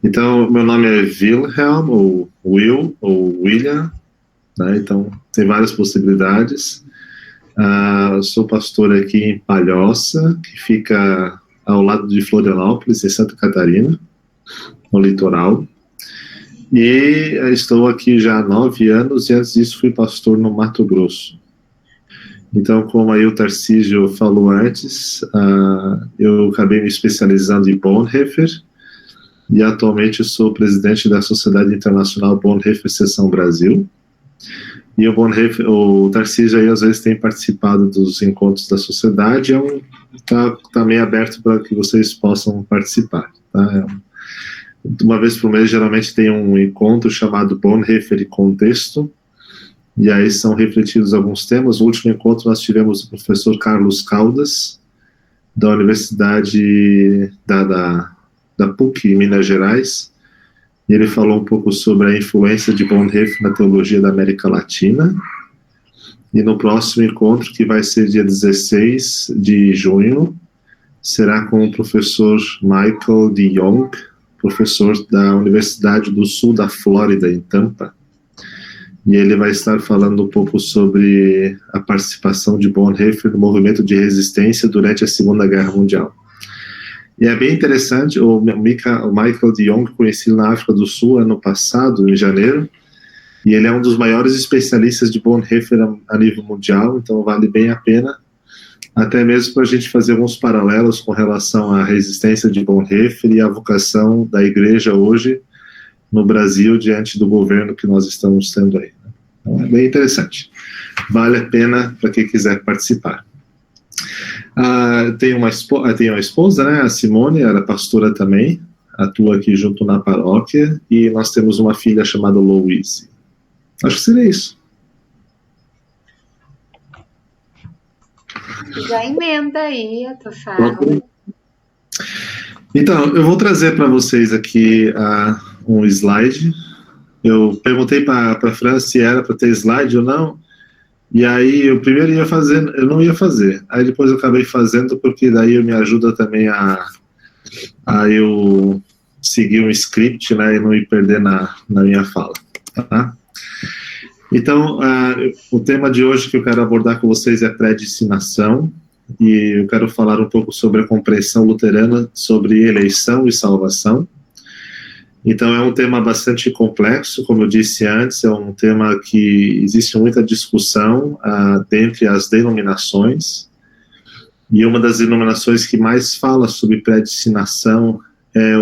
Então, meu nome é Wilhelm, ou Will, ou William, né? Então, tem várias possibilidades. Eu sou pastor aqui em Palhoça, que fica ao lado de Florianópolis, em Santa Catarina, no litoral. E estou aqui já há 9 anos, e antes disso fui pastor no Mato Grosso. Então, como aí o Tarcísio falou antes, eu acabei me especializando em Bonhoeffer, e atualmente eu sou presidente da Sociedade Internacional Bonhoeffer Seção Brasil. E o Tarcísio aí às vezes tem participado dos encontros da sociedade, tá meio aberto para que vocês possam participar. Tá? Uma vez por mês geralmente tem um encontro chamado Bonhoeffer e Contexto, e aí são refletidos alguns temas. No último encontro nós tivemos o professor Carlos Caldas, da Universidade da PUC, em Minas Gerais, e ele falou um pouco sobre a influência de Bonhoeffer na teologia da América Latina. E no próximo encontro, que vai ser dia 16 de junho, será com o professor Michael de Jong, professor da Universidade do Sul da Flórida, em Tampa. E ele vai estar falando um pouco sobre a participação de Bonhoeffer no movimento de resistência durante a Segunda Guerra Mundial. E é bem interessante, o Michael de Jong, conheci na África do Sul ano passado, em janeiro, e ele é um dos maiores especialistas de Bonhoeffer a nível mundial, então vale bem a pena, até mesmo para a gente fazer alguns paralelos com relação à resistência de Bonhoeffer e à vocação da igreja hoje no Brasil diante do governo que nós estamos tendo aí. Então é bem interessante. Vale a pena para quem quiser participar. Tenho uma esposa, né, a Simone, ela é pastora também, atua aqui junto na paróquia, e nós temos uma filha chamada Louise. Acho que seria isso. Já emenda aí a tua fala. Então, eu vou trazer para vocês aqui um slide. Eu perguntei para a Fran se era para ter slide ou não, e aí eu primeiro eu não ia fazer, aí depois eu acabei fazendo, porque daí me ajuda também a eu seguir um script, né, e não ir perder na minha fala, tá? Então, o tema de hoje que eu quero abordar com vocês é predestinação, e eu quero falar um pouco sobre a compreensão luterana sobre eleição e salvação. Então é um tema bastante complexo, como eu disse antes, é um tema que existe muita discussão dentre as denominações, e uma das denominações que mais fala sobre predestinação é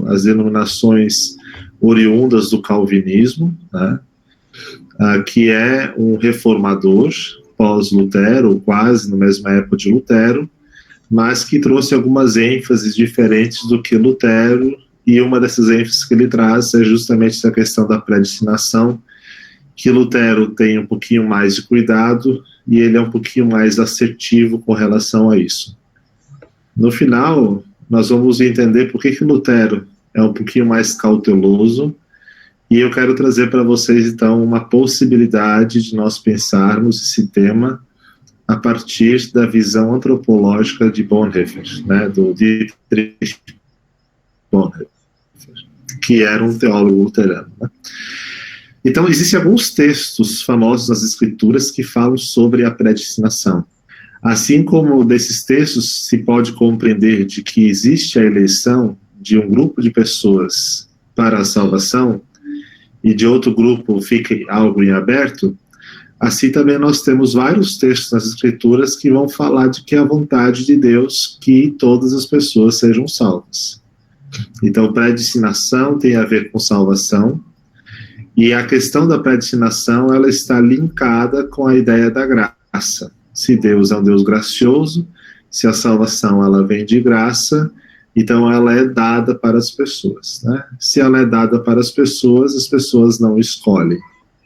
as denominações oriundas do calvinismo, né, que é um reformador pós-Lutero, quase na mesma época de Lutero, mas que trouxe algumas ênfases diferentes do que Lutero. E uma dessas ênfases que ele traz é justamente essa questão da predestinação, que Lutero tem um pouquinho mais de cuidado e ele é um pouquinho mais assertivo com relação a isso. No final, nós vamos entender por que Lutero é um pouquinho mais cauteloso, e eu quero trazer para vocês, então, uma possibilidade de nós pensarmos esse tema a partir da visão antropológica de Bonhoeffer, né, do Dietrich Bonhoeffer, que era um teólogo luterano, né? Então, existem alguns textos famosos nas Escrituras que falam sobre a predestinação. Assim como desses textos se pode compreender de que existe a eleição de um grupo de pessoas para a salvação e de outro grupo fica algo em aberto, assim também nós temos vários textos nas Escrituras que vão falar de que é a vontade de Deus que todas as pessoas sejam salvas. Então, predestinação tem a ver com salvação, e a questão da predestinação, ela está linkada com a ideia da graça. Se Deus é um Deus gracioso, se a salvação ela vem de graça, então ela é dada para as pessoas, né? Se ela é dada para as pessoas não escolhem,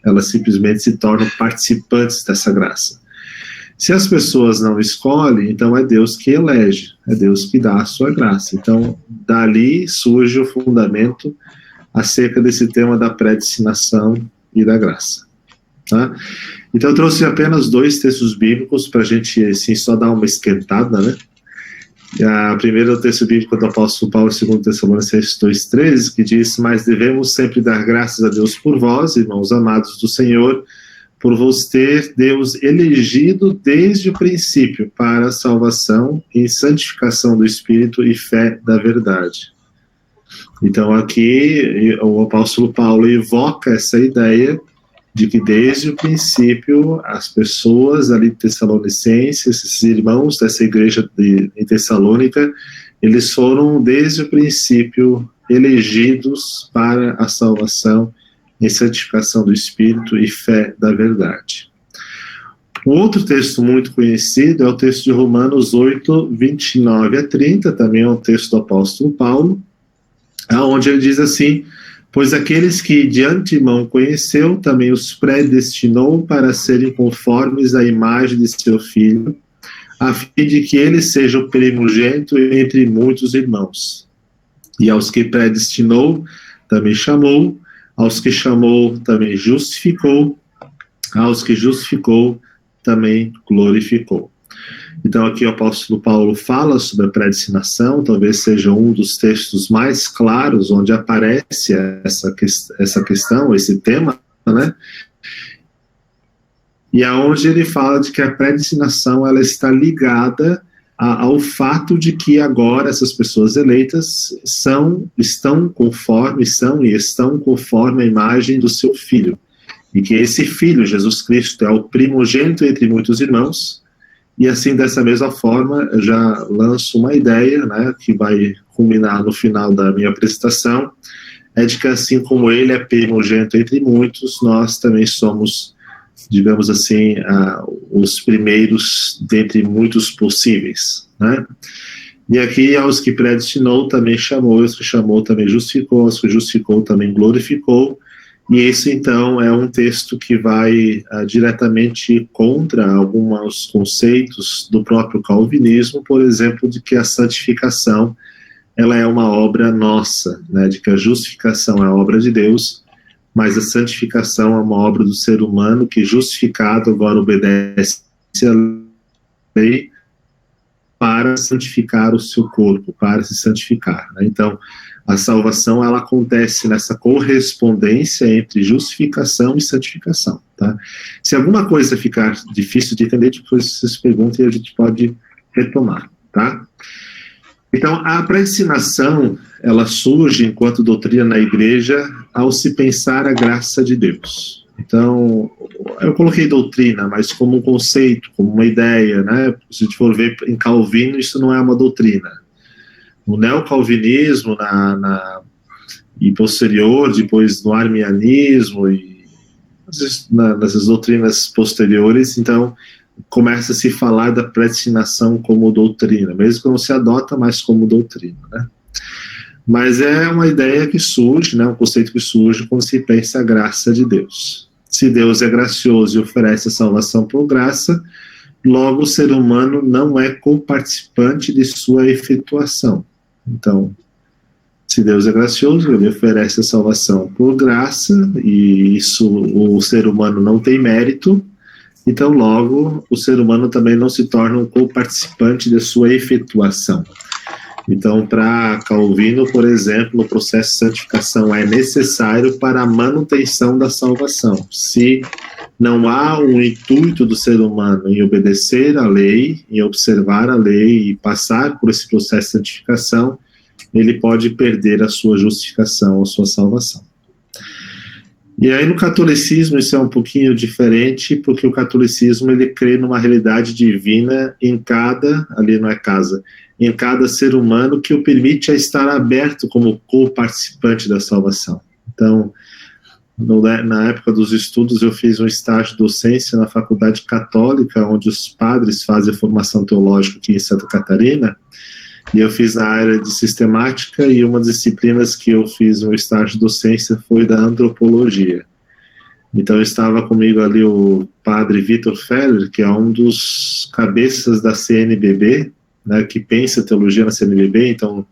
elas simplesmente se tornam participantes dessa graça. Se as pessoas não escolhem, então é Deus que elege, é Deus que dá a sua graça. Então, dali surge o fundamento acerca desse tema da predestinação e da graça. Tá? Então, eu trouxe apenas 2 textos bíblicos para a gente assim, só dar uma esquentada, né? A primeira é o texto bíblico do apóstolo Paulo, 2 Tessalonicenses 2,13, que diz: mas devemos sempre dar graças a Deus por vós, irmãos amados do Senhor, por vos ter Deus elegido desde o princípio para a salvação e santificação do Espírito e fé da verdade. Então aqui o apóstolo Paulo evoca essa ideia de que desde o princípio as pessoas ali de Tessalonicenses, esses irmãos dessa igreja em Tessalônica, eles foram desde o princípio elegidos para a salvação e santificação do Espírito e fé da verdade. Um outro texto muito conhecido é o texto de Romanos 8, 29 a 30, também é um texto do apóstolo Paulo, onde ele diz assim: pois aqueles que de antemão conheceu, também os predestinou para serem conformes à imagem de seu Filho, a fim de que ele seja o primogênito entre muitos irmãos. E aos que predestinou, também chamou, aos que chamou, também justificou, aos que justificou, também glorificou. Então aqui o apóstolo Paulo fala sobre a predestinação, talvez seja um dos textos mais claros onde aparece essa questão, esse tema, né? E aonde ele fala de que a predestinação ela está ligada ao fato de que agora essas pessoas eleitas estão conforme a imagem do seu Filho. E que esse Filho, Jesus Cristo, é o primogênito entre muitos irmãos. E assim, dessa mesma forma, eu já lanço uma ideia, né, que vai culminar no final da minha apresentação, é de que assim como ele é primogênito entre muitos, nós também somos, digamos assim, os primeiros dentre muitos possíveis, né? E aqui, aos que predestinou, também chamou, aos que chamou, também justificou, aos que justificou, também glorificou. E esse, então, é um texto que vai diretamente contra alguns conceitos do próprio calvinismo, por exemplo, de que a santificação ela é uma obra nossa, né, de que a justificação é a obra de Deus, mas a santificação é uma obra do ser humano que, justificado, agora obedece à lei para santificar o seu corpo, para se santificar, né? Então, a salvação, ela acontece nessa correspondência entre justificação e santificação, tá? Se alguma coisa ficar difícil de entender, depois vocês perguntam e a gente pode retomar, tá? Então, a predestinação, ela surge enquanto doutrina na igreja ao se pensar a graça de Deus. Então, eu coloquei doutrina, mas como um conceito, como uma ideia, né? Se a gente for ver em Calvino, isso não é uma doutrina. No neocalvinismo e posterior, depois no arminianismo e nas doutrinas posteriores, então começa a se falar da predestinação como doutrina, mesmo que não se adota mais como doutrina, né? Mas é uma ideia que surge, né, um conceito que surge quando se pensa a graça de Deus. Se Deus é gracioso e oferece a salvação por graça, logo o ser humano não é coparticipante de sua efetuação. Então, se Deus é gracioso, ele oferece a salvação por graça, e isso o ser humano não tem mérito, então logo o ser humano também não se torna um coparticipante de sua efetuação. Então, para Calvino, por exemplo, o processo de santificação é necessário para a manutenção da salvação. Se não há um intuito do ser humano em obedecer à lei, em observar a lei e passar por esse processo de santificação, ele pode perder a sua justificação, a sua salvação. E aí no catolicismo isso é um pouquinho diferente, porque o catolicismo ele crê numa realidade divina em cada ser humano que o permite a estar aberto como co-participante da salvação. Então, na época dos estudos, eu fiz um estágio de docência na faculdade católica, onde os padres fazem a formação teológica aqui em Santa Catarina, e eu fiz na área de sistemática, e uma das disciplinas que eu fiz um estágio de docência foi da antropologia. Então estava comigo ali o padre Vitor Feller, que é um dos cabeças da CNBB, né, que pensa teologia na CNBB, então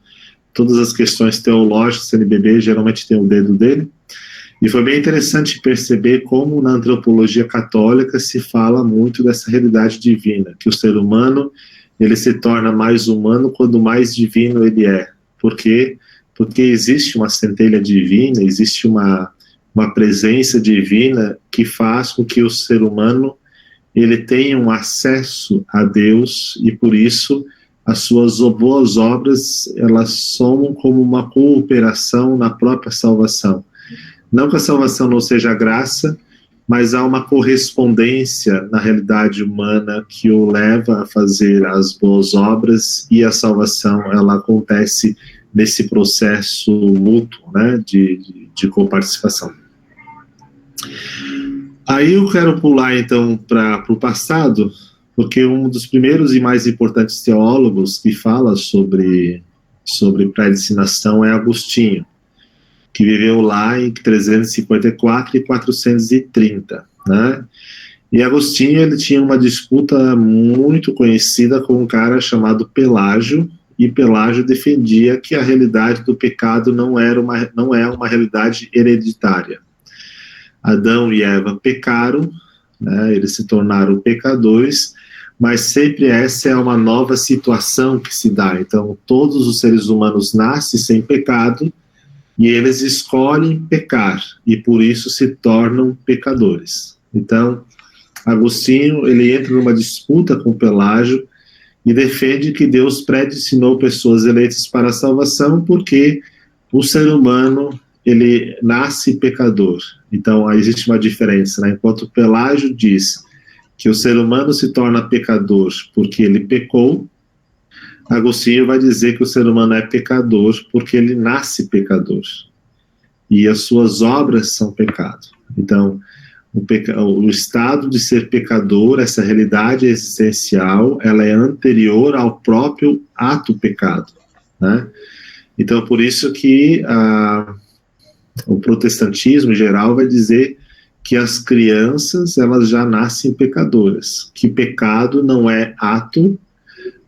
todas as questões teológicas da CNBB geralmente tem o dedo dele. E foi bem interessante perceber como na antropologia católica se fala muito dessa realidade divina, que o ser humano ele se torna mais humano quando mais divino ele é. Por quê? Porque existe uma centelha divina, existe uma presença divina que faz com que o ser humano ele tenha um acesso a Deus, e por isso as suas boas obras, elas somam como uma cooperação na própria salvação. Não que a salvação não seja graça, mas há uma correspondência na realidade humana que o leva a fazer as boas obras, e a salvação, ela acontece nesse processo mútuo, né, de coparticipação. Aí eu quero pular então para o passado, porque um dos primeiros e mais importantes teólogos que fala sobre predestinação é Agostinho, que viveu lá em 354 e 430, né? E Agostinho, ele tinha uma disputa muito conhecida com um cara chamado Pelágio, e Pelágio defendia que a realidade do pecado não é uma realidade hereditária. Adão e Eva pecaram, né? Eles se tornaram pecadores, mas sempre essa é uma nova situação que se dá. Então, todos os seres humanos nascem sem pecado, e eles escolhem pecar, e por isso se tornam pecadores. Então, Agostinho, ele entra numa disputa com Pelágio e defende que Deus predestinou pessoas eleitas para a salvação, porque o ser humano, ele nasce pecador. Então, aí existe uma diferença, né? Enquanto Pelágio diz que o ser humano se torna pecador porque ele pecou, Agostinho vai dizer que o ser humano é pecador porque ele nasce pecador. E as suas obras são pecado. Então, o estado de ser pecador, essa realidade existencial, ela é anterior ao próprio ato pecado, né? Então, por isso que o protestantismo em geral vai dizer que as crianças, elas já nascem pecadoras, que pecado não é ato,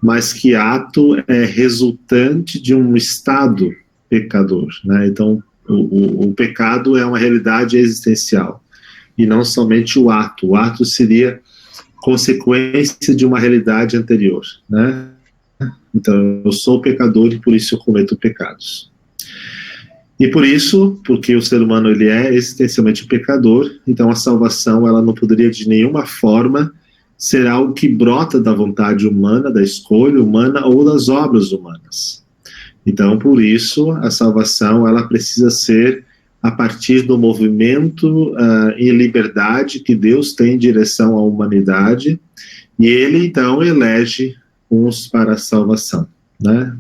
mas que ato é resultante de um estado pecador, né? Então, o pecado é uma realidade existencial, e não somente o ato. O ato seria consequência de uma realidade anterior, né? Então, eu sou pecador e por isso eu cometo pecados. E por isso, porque o ser humano ele é existencialmente pecador, então a salvação, ela não poderia de nenhuma forma ser algo que brota da vontade humana, da escolha humana ou das obras humanas. Então, por isso, a salvação, ela precisa ser a partir do movimento em liberdade que Deus tem em direção à humanidade, e ele, então, elege uns para a salvação, né?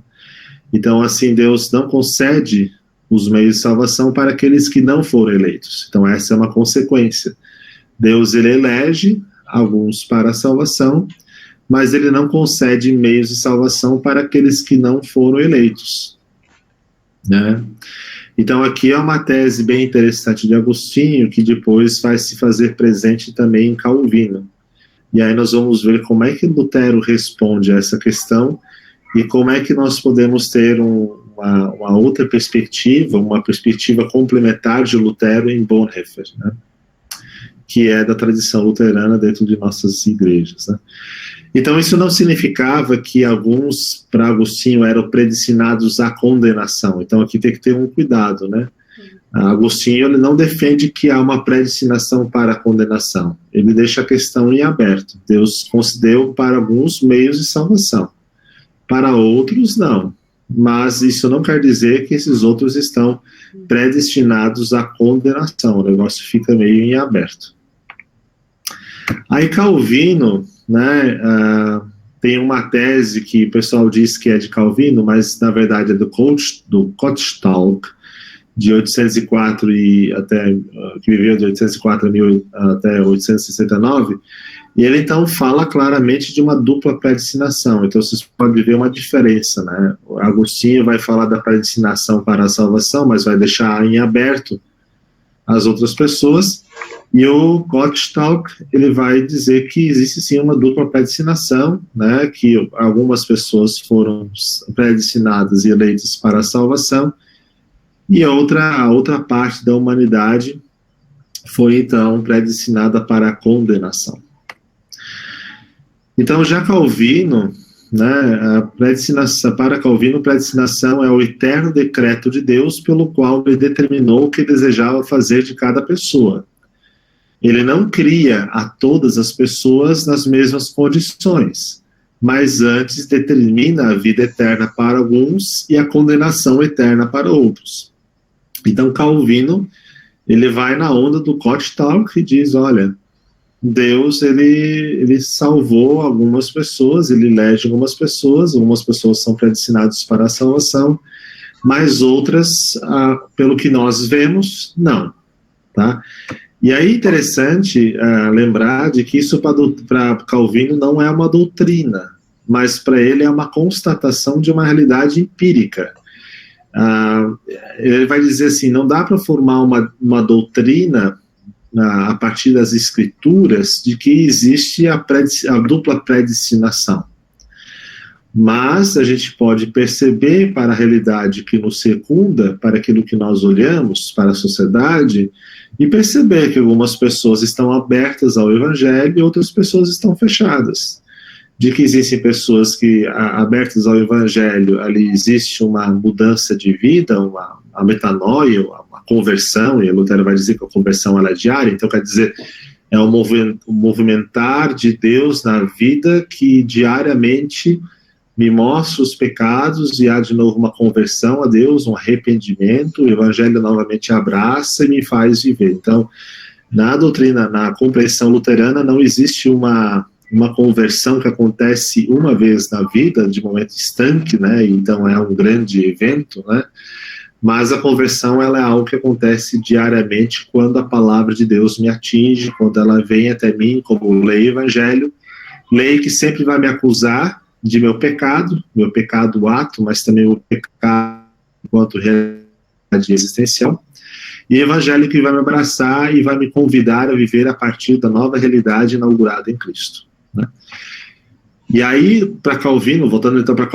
Então, assim, Deus não concede os meios de salvação para aqueles que não foram eleitos. Então, essa é uma consequência. Deus, ele elege alguns para a salvação, mas ele não concede meios de salvação para aqueles que não foram eleitos, né? Então, aqui é uma tese bem interessante de Agostinho, que depois vai se fazer presente também em Calvino. E aí nós vamos ver como é que Lutero responde a essa questão, e como é que nós podemos ter uma outra perspectiva, uma perspectiva complementar de Lutero em Bonhoeffer, né? Que é da tradição luterana dentro de nossas igrejas, né? Então, isso não significava que alguns, para Agostinho, eram predestinados à condenação. Então, aqui tem que ter um cuidado, né? Agostinho, ele não defende que há uma predestinação para a condenação. Ele deixa a questão em aberto. Deus concedeu para alguns meios de salvação. Para outros, não. Mas isso não quer dizer que esses outros estão predestinados à condenação. O negócio fica meio em aberto. Aí Calvino, né, tem uma tese que o pessoal diz que é de Calvino, mas na verdade é do Kotschalk, de 804 e até, que viveu de 804 até 869, e ele então fala claramente de uma dupla predestinação. Então vocês podem ver uma diferença, né? O Agostinho vai falar da predestinação para a salvação, mas vai deixar em aberto as outras pessoas, e o Gottschalk, ele vai dizer que existe sim uma dupla predestinação, né, que algumas pessoas foram predestinadas e eleitas para a salvação, e a outra parte da humanidade foi então predestinada para a condenação. Então já Calvino, né, a predestinação, para Calvino, predestinação é o eterno decreto de Deus pelo qual ele determinou o que desejava fazer de cada pessoa. Ele não cria a todas as pessoas nas mesmas condições, mas antes determina a vida eterna para alguns e a condenação eterna para outros. Então Calvino, ele vai na onda do Cot Talk e diz, olha, Deus, ele salvou algumas pessoas, ele elege algumas pessoas são predestinadas para a salvação, mas outras, pelo que nós vemos, não, tá? E aí é interessante lembrar de que isso para Calvino não é uma doutrina, mas para ele é uma constatação de uma realidade empírica. Ele vai dizer assim, não dá para formar uma doutrina a partir das escrituras de que existe a dupla predestinação. Mas a gente pode perceber para a realidade que nos circunda, para aquilo que nós olhamos, para a sociedade, e perceber que algumas pessoas estão abertas ao Evangelho e outras pessoas estão fechadas. De que existem pessoas que, abertas ao Evangelho, ali existe uma mudança de vida, uma metanoia, uma conversão, e Lutero vai dizer que a conversão ela é diária, então quer dizer, é um movimentar de Deus na vida que diariamente me mostra os pecados e há de novo uma conversão a Deus, um arrependimento, o Evangelho novamente abraça e me faz viver. Então, na doutrina, na compreensão luterana, não existe uma conversão que acontece uma vez na vida, de momento estanque, né? Então é um grande evento, né? Mas a conversão ela é algo que acontece diariamente quando a palavra de Deus me atinge, quando ela vem até mim, como eu leio o Evangelho, leio que sempre vai me acusar de meu pecado ato, mas também o pecado enquanto realidade existencial, e o Evangelho que vai me abraçar e vai me convidar a viver a partir da nova realidade inaugurada em Cristo, né? E aí, para Calvino, voltando então para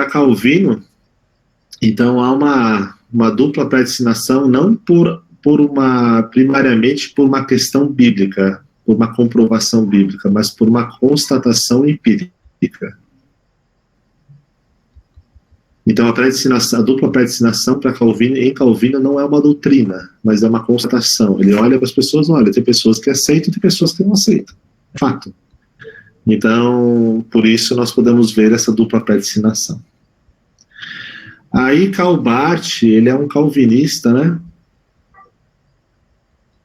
Calvino, então há uma dupla predestinação, não primariamente por uma questão bíblica, por uma comprovação bíblica, mas por uma constatação empírica. Então a dupla predestinação para Calvino, em Calvino não é uma doutrina, mas é uma constatação. Ele olha para as pessoas, olha, tem pessoas que aceitam e tem pessoas que não aceitam. Fato. Então, por isso nós podemos ver essa dupla predestinação. Aí Calbart, ele é um calvinista, né?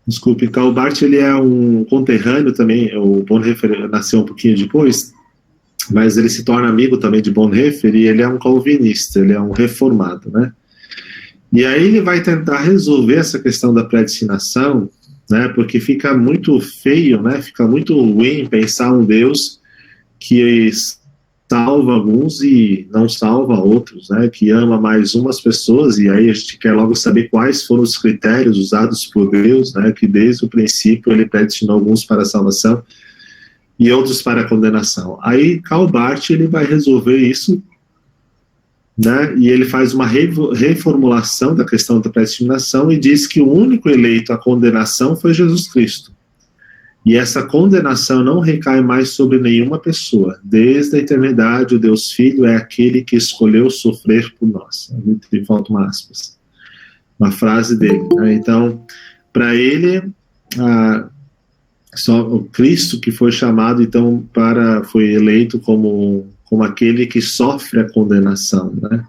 Desculpe, Calbart, ele é um conterrâneo também, o Bonhoeffer nasceu um pouquinho depois, mas ele se torna amigo também de Bonhoeffer e ele é um calvinista, ele é um reformado, né? E aí ele vai tentar resolver essa questão da predestinação, né? Porque fica muito feio, né? Fica muito ruim pensar um Deus que salva alguns e não salva outros, né? Que ama mais umas pessoas, e aí a gente quer logo saber quais foram os critérios usados por Deus, né? Que desde o princípio ele predestinou alguns para a salvação e outros para a condenação. Aí Calbart, ele vai resolver isso, né? E ele faz uma reformulação da questão da predestinação e diz que o único eleito à condenação foi Jesus Cristo. E essa condenação não recai mais sobre nenhuma pessoa. Desde a eternidade, o Deus Filho é aquele que escolheu sofrer por nós. Aqui falta uma aspas. Uma frase dele, né? Então, para ele, só o Cristo que foi chamado, então, foi eleito como aquele que sofre a condenação, né?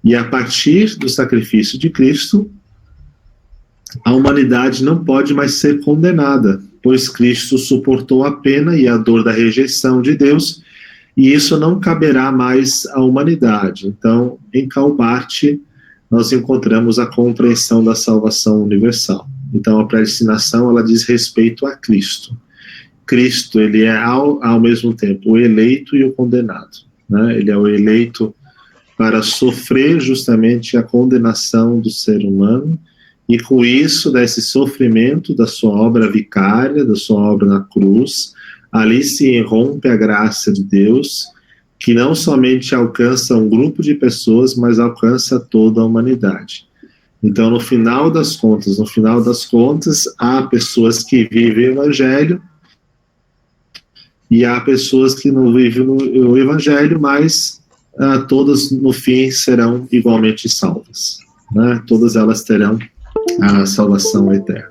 E a partir do sacrifício de Cristo, a humanidade não pode mais ser condenada, pois Cristo suportou a pena e a dor da rejeição de Deus, e isso não caberá mais à humanidade. Então, em Calbart, nós encontramos a compreensão da salvação universal. Então, a predestinação, ela diz respeito a Cristo. Cristo, ele é ao mesmo tempo o eleito e o condenado, né? Ele é o eleito para sofrer justamente a condenação do ser humano, e com isso, desse sofrimento da sua obra vicária, da sua obra na cruz, ali se rompe a graça de Deus, que não somente alcança um grupo de pessoas, mas alcança toda a humanidade. Então, no final das contas, há pessoas que vivem o Evangelho e há pessoas que não vivem o Evangelho, mas todas no fim serão igualmente salvas, né? Todas elas terão a salvação eterna.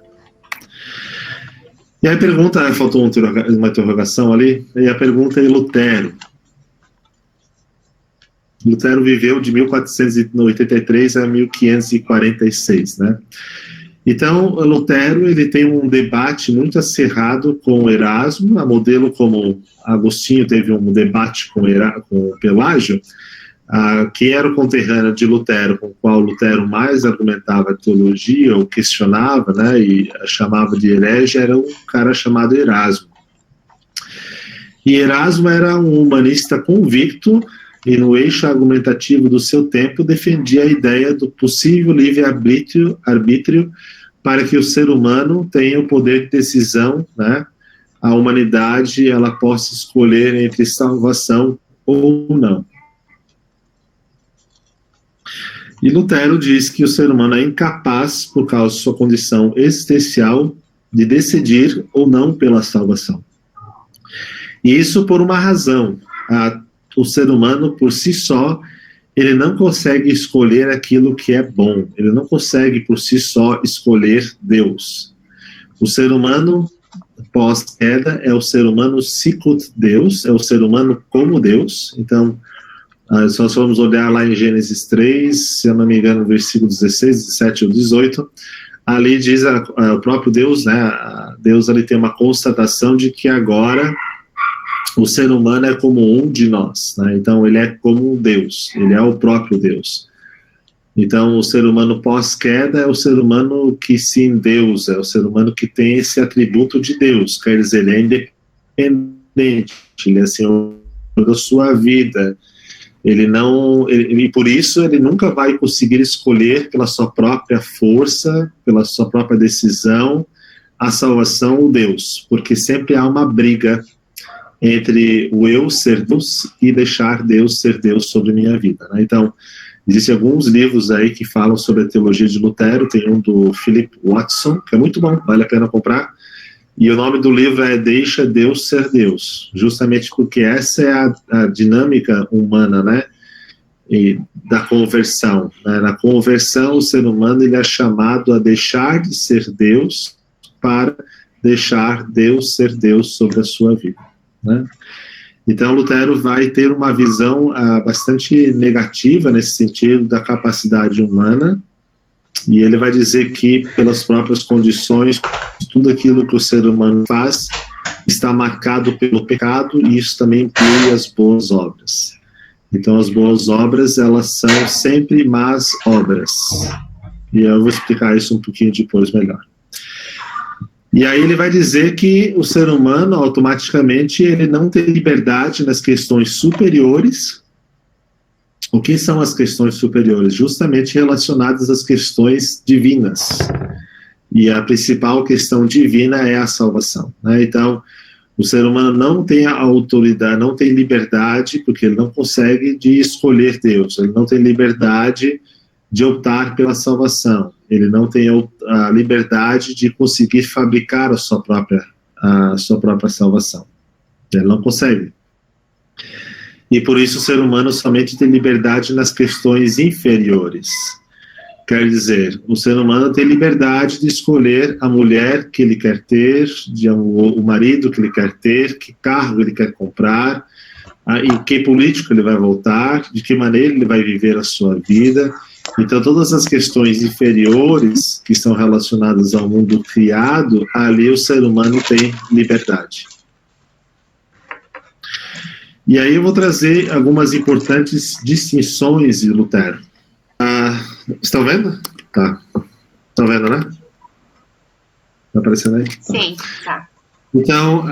E a pergunta, faltou uma interrogação ali, e a pergunta é Lutero. Lutero viveu de 1483 a 1546, né? Então, Lutero, ele tem um debate muito acirrado com Erasmo, a modelo como Agostinho teve um debate com Pelágio, que era o conterrâneo de Lutero, com o qual Lutero mais argumentava a teologia, ou questionava, né, e chamava de herege, era um cara chamado Erasmo. E Erasmo era um humanista convicto, e no eixo argumentativo do seu tempo defendia a ideia do possível livre-arbítrio para que o ser humano tenha o poder de decisão, né? A humanidade ela possa escolher entre salvação ou não. E Lutero diz que o ser humano é incapaz, por causa de sua condição existencial, de decidir ou não pela salvação. E isso por uma razão. O ser humano, por si só, ele não consegue escolher aquilo que é bom. Ele não consegue, por si só, escolher Deus. O ser humano, pós-queda, é o ser humano sicut Deus, é o ser humano como Deus. Então, se nós formos olhar lá em Gênesis 3, se eu não me engano, no versículo 16, 17 ou 18, ali diz o próprio Deus, né? Deus ali tem uma constatação de que agora o ser humano é como um de nós, né? Então ele é como um Deus, ele é o próprio Deus. Então o ser humano pós-queda é o ser humano que se endeusa, é o ser humano que tem esse atributo de Deus, quer dizer, ele é independente, ele é senhor da sua vida, e por isso ele nunca vai conseguir escolher pela sua própria força, pela sua própria decisão, a salvação ou Deus, porque sempre há uma briga entre o eu ser Deus e deixar Deus ser Deus sobre minha vida, né? Então, existem alguns livros aí que falam sobre a teologia de Lutero, tem um do Philip Watson, que é muito bom, vale a pena comprar, e o nome do livro é Deixa Deus Ser Deus, justamente porque essa é a dinâmica humana, né? E da conversão, né? Na conversão, o ser humano ele é chamado a deixar de ser Deus para deixar Deus ser Deus sobre a sua vida, né? Então Lutero vai ter uma visão bastante negativa nesse sentido da capacidade humana, e ele vai dizer que pelas próprias condições, tudo aquilo que o ser humano faz está marcado pelo pecado, e isso também inclui as boas obras. Então as boas obras, elas são sempre más obras, e eu vou explicar isso um pouquinho depois melhor. E aí ele vai dizer que o ser humano, automaticamente, ele não tem liberdade nas questões superiores. O que são as questões superiores? Justamente relacionadas às questões divinas. E a principal questão divina é a salvação, né? Então, o ser humano não tem a autoridade, não tem liberdade, porque ele não consegue de escolher Deus, ele não tem liberdade de optar pela salvação, ele não tem a liberdade de conseguir fabricar a sua própria salvação, ele não consegue. E por isso o ser humano somente tem liberdade nas questões inferiores. Quer dizer, o ser humano tem liberdade de escolher a mulher que ele quer ter, o marido que ele quer ter, que carro ele quer comprar, em que político ele vai votar, de que maneira ele vai viver a sua vida. Então, todas as questões inferiores que estão relacionadas ao mundo criado, ali o ser humano tem liberdade. E aí eu vou trazer algumas importantes distinções de Lutero. Estão vendo? Tá. Estão vendo, né? Tá aparecendo aí? Tá. Sim, tá. Então,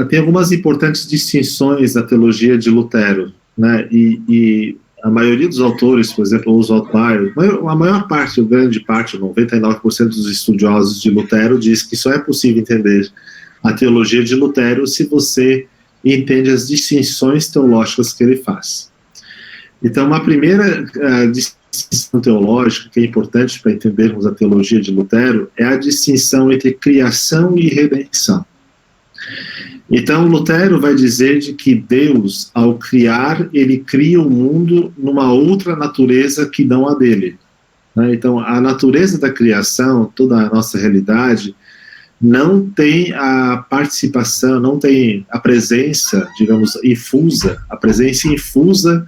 tem algumas importantes distinções da teologia de Lutero, né? E a maioria dos autores, por exemplo, o Oswald Bayer, a maior parte, grande parte, 99% dos estudiosos de Lutero diz que só é possível entender a teologia de Lutero se você entende as distinções teológicas que ele faz. Então, uma primeira distinção teológica que é importante para entendermos a teologia de Lutero é a distinção entre criação e redenção. Então, Lutero vai dizer de que Deus, ao criar, ele cria o mundo numa outra natureza que não a dele. Né? Então, a natureza da criação, toda a nossa realidade, não tem a participação, não tem a presença, digamos, infusa, a presença infusa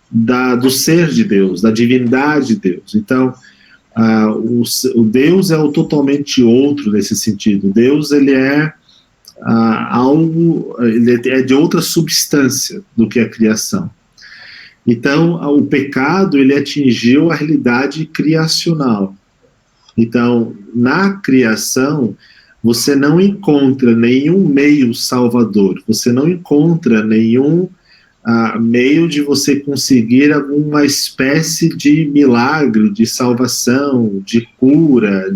do ser de Deus, da divindade de Deus. Então, o Deus é o totalmente outro nesse sentido. Deus, ele é algo, ele é de outra substância do que a criação. Então, o pecado, ele atingiu a realidade criacional. Então, na criação, você não encontra nenhum meio salvador, você não encontra nenhum meio de você conseguir alguma espécie de milagre, de salvação, de cura,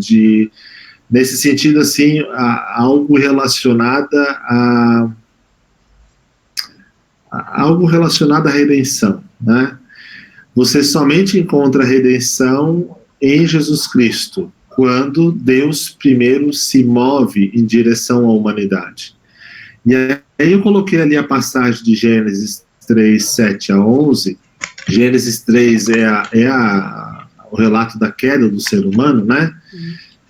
nesse sentido, assim, algo relacionado algo relacionado à redenção, né? Você somente encontra a redenção em Jesus Cristo, quando Deus primeiro se move em direção à humanidade. E aí eu coloquei ali a passagem de Gênesis 3, 7 a 11. Gênesis 3 o relato da queda do ser humano, né?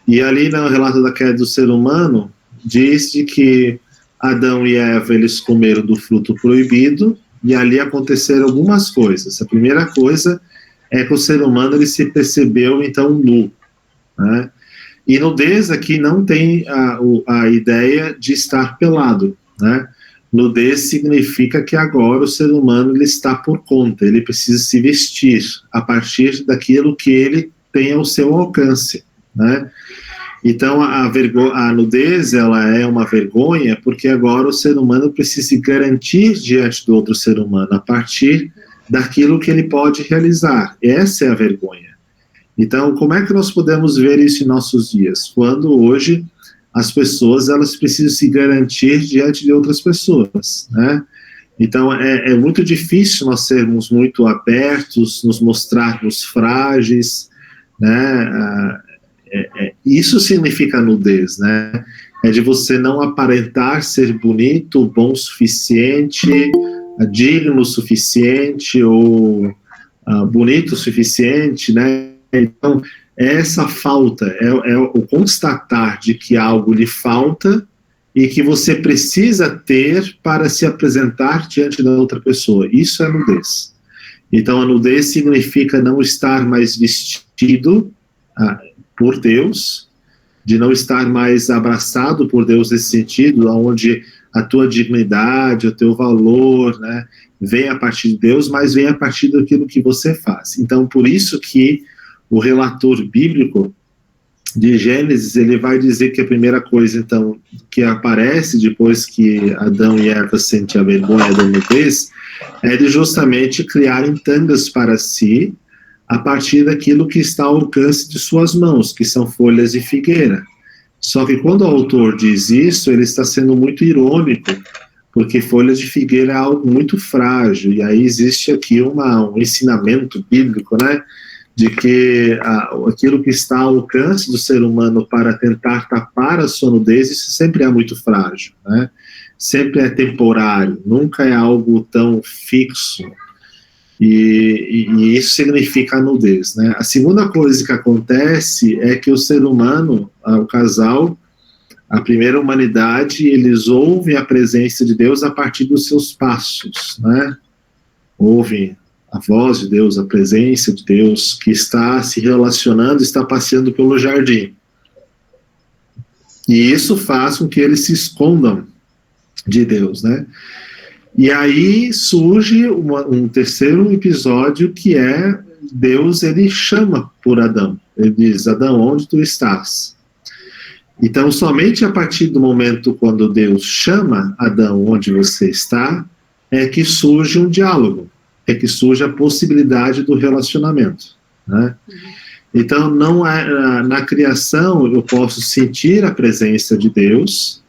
E ali no relato da queda do ser humano, diz de que Adão e Eva, eles comeram do fruto proibido, e ali aconteceram algumas coisas. A primeira coisa é que o ser humano, ele se percebeu, então, nu, né? E nudez aqui não tem a ideia de estar pelado, né? Nudez significa que agora o ser humano, ele está por conta, ele precisa se vestir a partir daquilo que ele tem ao seu alcance, né? Então, a nudez, ela é uma vergonha, porque agora o ser humano precisa se garantir diante do outro ser humano, a partir daquilo que ele pode realizar. Essa é a vergonha. Então, como é que nós podemos ver isso em nossos dias? Quando hoje as pessoas, elas precisam se garantir diante de outras pessoas, né? Então, é muito difícil nós sermos muito abertos, nos mostrarmos frágeis, né? Isso significa nudez, né? É de você não aparentar ser bonito, bom o suficiente, digno o suficiente, ou bonito o suficiente, né? Então, essa falta é o constatar de que algo lhe falta e que você precisa ter para se apresentar diante da outra pessoa. Isso é nudez. Então, a nudez significa não estar mais vestido por Deus, de não estar mais abraçado por Deus nesse sentido, onde a tua dignidade, o teu valor, né, vem a partir de Deus, mas vem a partir daquilo que você faz. Então, por isso que o relator bíblico de Gênesis, ele vai dizer que a primeira coisa, então, que aparece depois que Adão e Eva sentem a vergonha da nudez, é de justamente criarem tangas para si, a partir daquilo que está ao alcance de suas mãos, que são folhas de figueira. Só que quando o autor diz isso, ele está sendo muito irônico, porque folhas de figueira é algo muito frágil, e aí existe aqui um ensinamento bíblico, né, de que aquilo que está ao alcance do ser humano para tentar tapar a sua nudez, isso sempre é muito frágil, né, sempre é temporário, nunca é algo tão fixo. E isso significa a nudez, né? A segunda coisa que acontece é que o ser humano, o casal, a primeira humanidade, eles ouvem a presença de Deus a partir dos seus passos, né? Ouvem a voz de Deus, a presença de Deus, que está se relacionando, está passeando pelo jardim. E isso faz com que eles se escondam de Deus, né? E aí surge um terceiro episódio, que é Deus, ele chama por Adão. Ele diz: Adão, onde tu estás? Então, somente a partir do momento quando Deus chama Adão, onde você está, é que surge um diálogo, é que surge a possibilidade do relacionamento, né? Então, não na criação eu posso sentir a presença de Deus.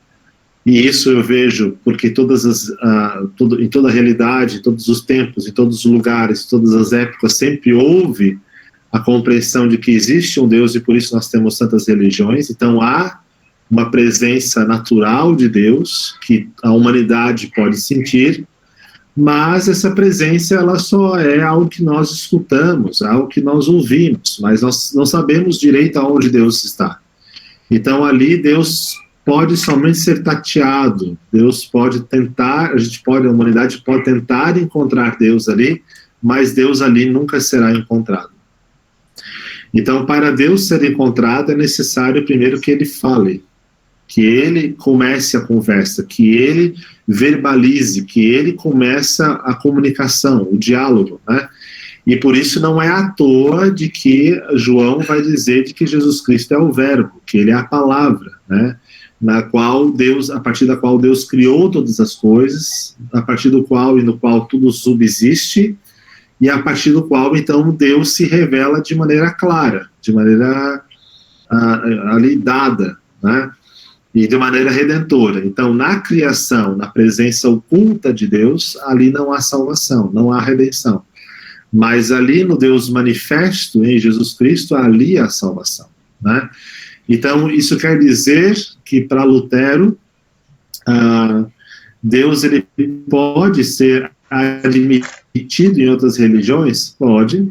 E isso eu vejo porque em toda a realidade, em todos os tempos, em todos os lugares, em todas as épocas, sempre houve a compreensão de que existe um Deus, e por isso nós temos tantas religiões. Então há uma presença natural de Deus, que a humanidade pode sentir, mas essa presença ela só é algo que nós escutamos, algo que nós ouvimos, mas nós não sabemos direito aonde Deus está. Então ali Deus pode somente ser tateado, Deus pode tentar, a humanidade pode tentar encontrar Deus ali, mas Deus ali nunca será encontrado. Então, para Deus ser encontrado, é necessário primeiro que ele fale, que ele comece a conversa, que ele verbalize, que ele comece a comunicação, o diálogo, né? E por isso não é à toa de que João vai dizer de que Jesus Cristo é o verbo, que ele é a palavra, né? Na qual Deus, a partir da qual Deus criou todas as coisas, a partir do qual e no qual tudo subsiste, e a partir do qual, então, Deus se revela de maneira clara, de maneira ali dada, né? E de maneira redentora. Então, na criação, na presença oculta de Deus, ali não há salvação, não há redenção. Mas ali no Deus manifesto, em Jesus Cristo, ali há salvação, né? Então, isso quer dizer que, para Lutero, Deus ele pode ser admitido em outras religiões? Pode.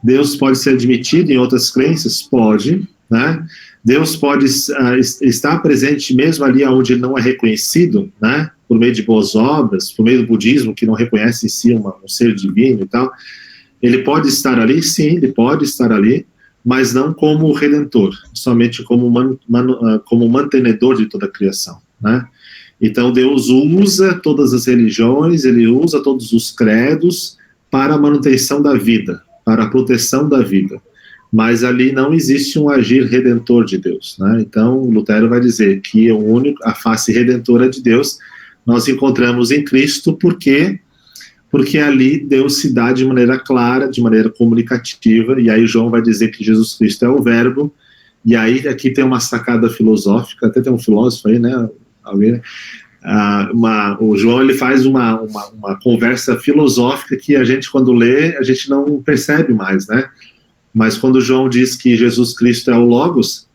Deus pode ser admitido em outras crenças? Pode, né? Deus pode estar presente mesmo ali onde não é reconhecido, né? Por meio de boas obras, por meio do budismo, que não reconhece em si um ser divino e tal. Ele pode estar ali? Sim, ele pode estar ali, mas não como redentor, somente como mantenedor de toda a criação, né? Então Deus usa todas as religiões, ele usa todos os credos para a manutenção da vida, para a proteção da vida, mas ali não existe um agir redentor de Deus, né? Então Lutero vai dizer que a face redentora de Deus nós encontramos em Cristo, porque ali Deus se dá de maneira clara, de maneira comunicativa, e aí João vai dizer que Jesus Cristo é o verbo, e aí aqui tem uma sacada filosófica, até tem um filósofo aí, né, alguém, o João ele faz uma conversa filosófica que a gente quando lê, a gente não percebe mais, né, mas quando João diz que Jesus Cristo é o Logos,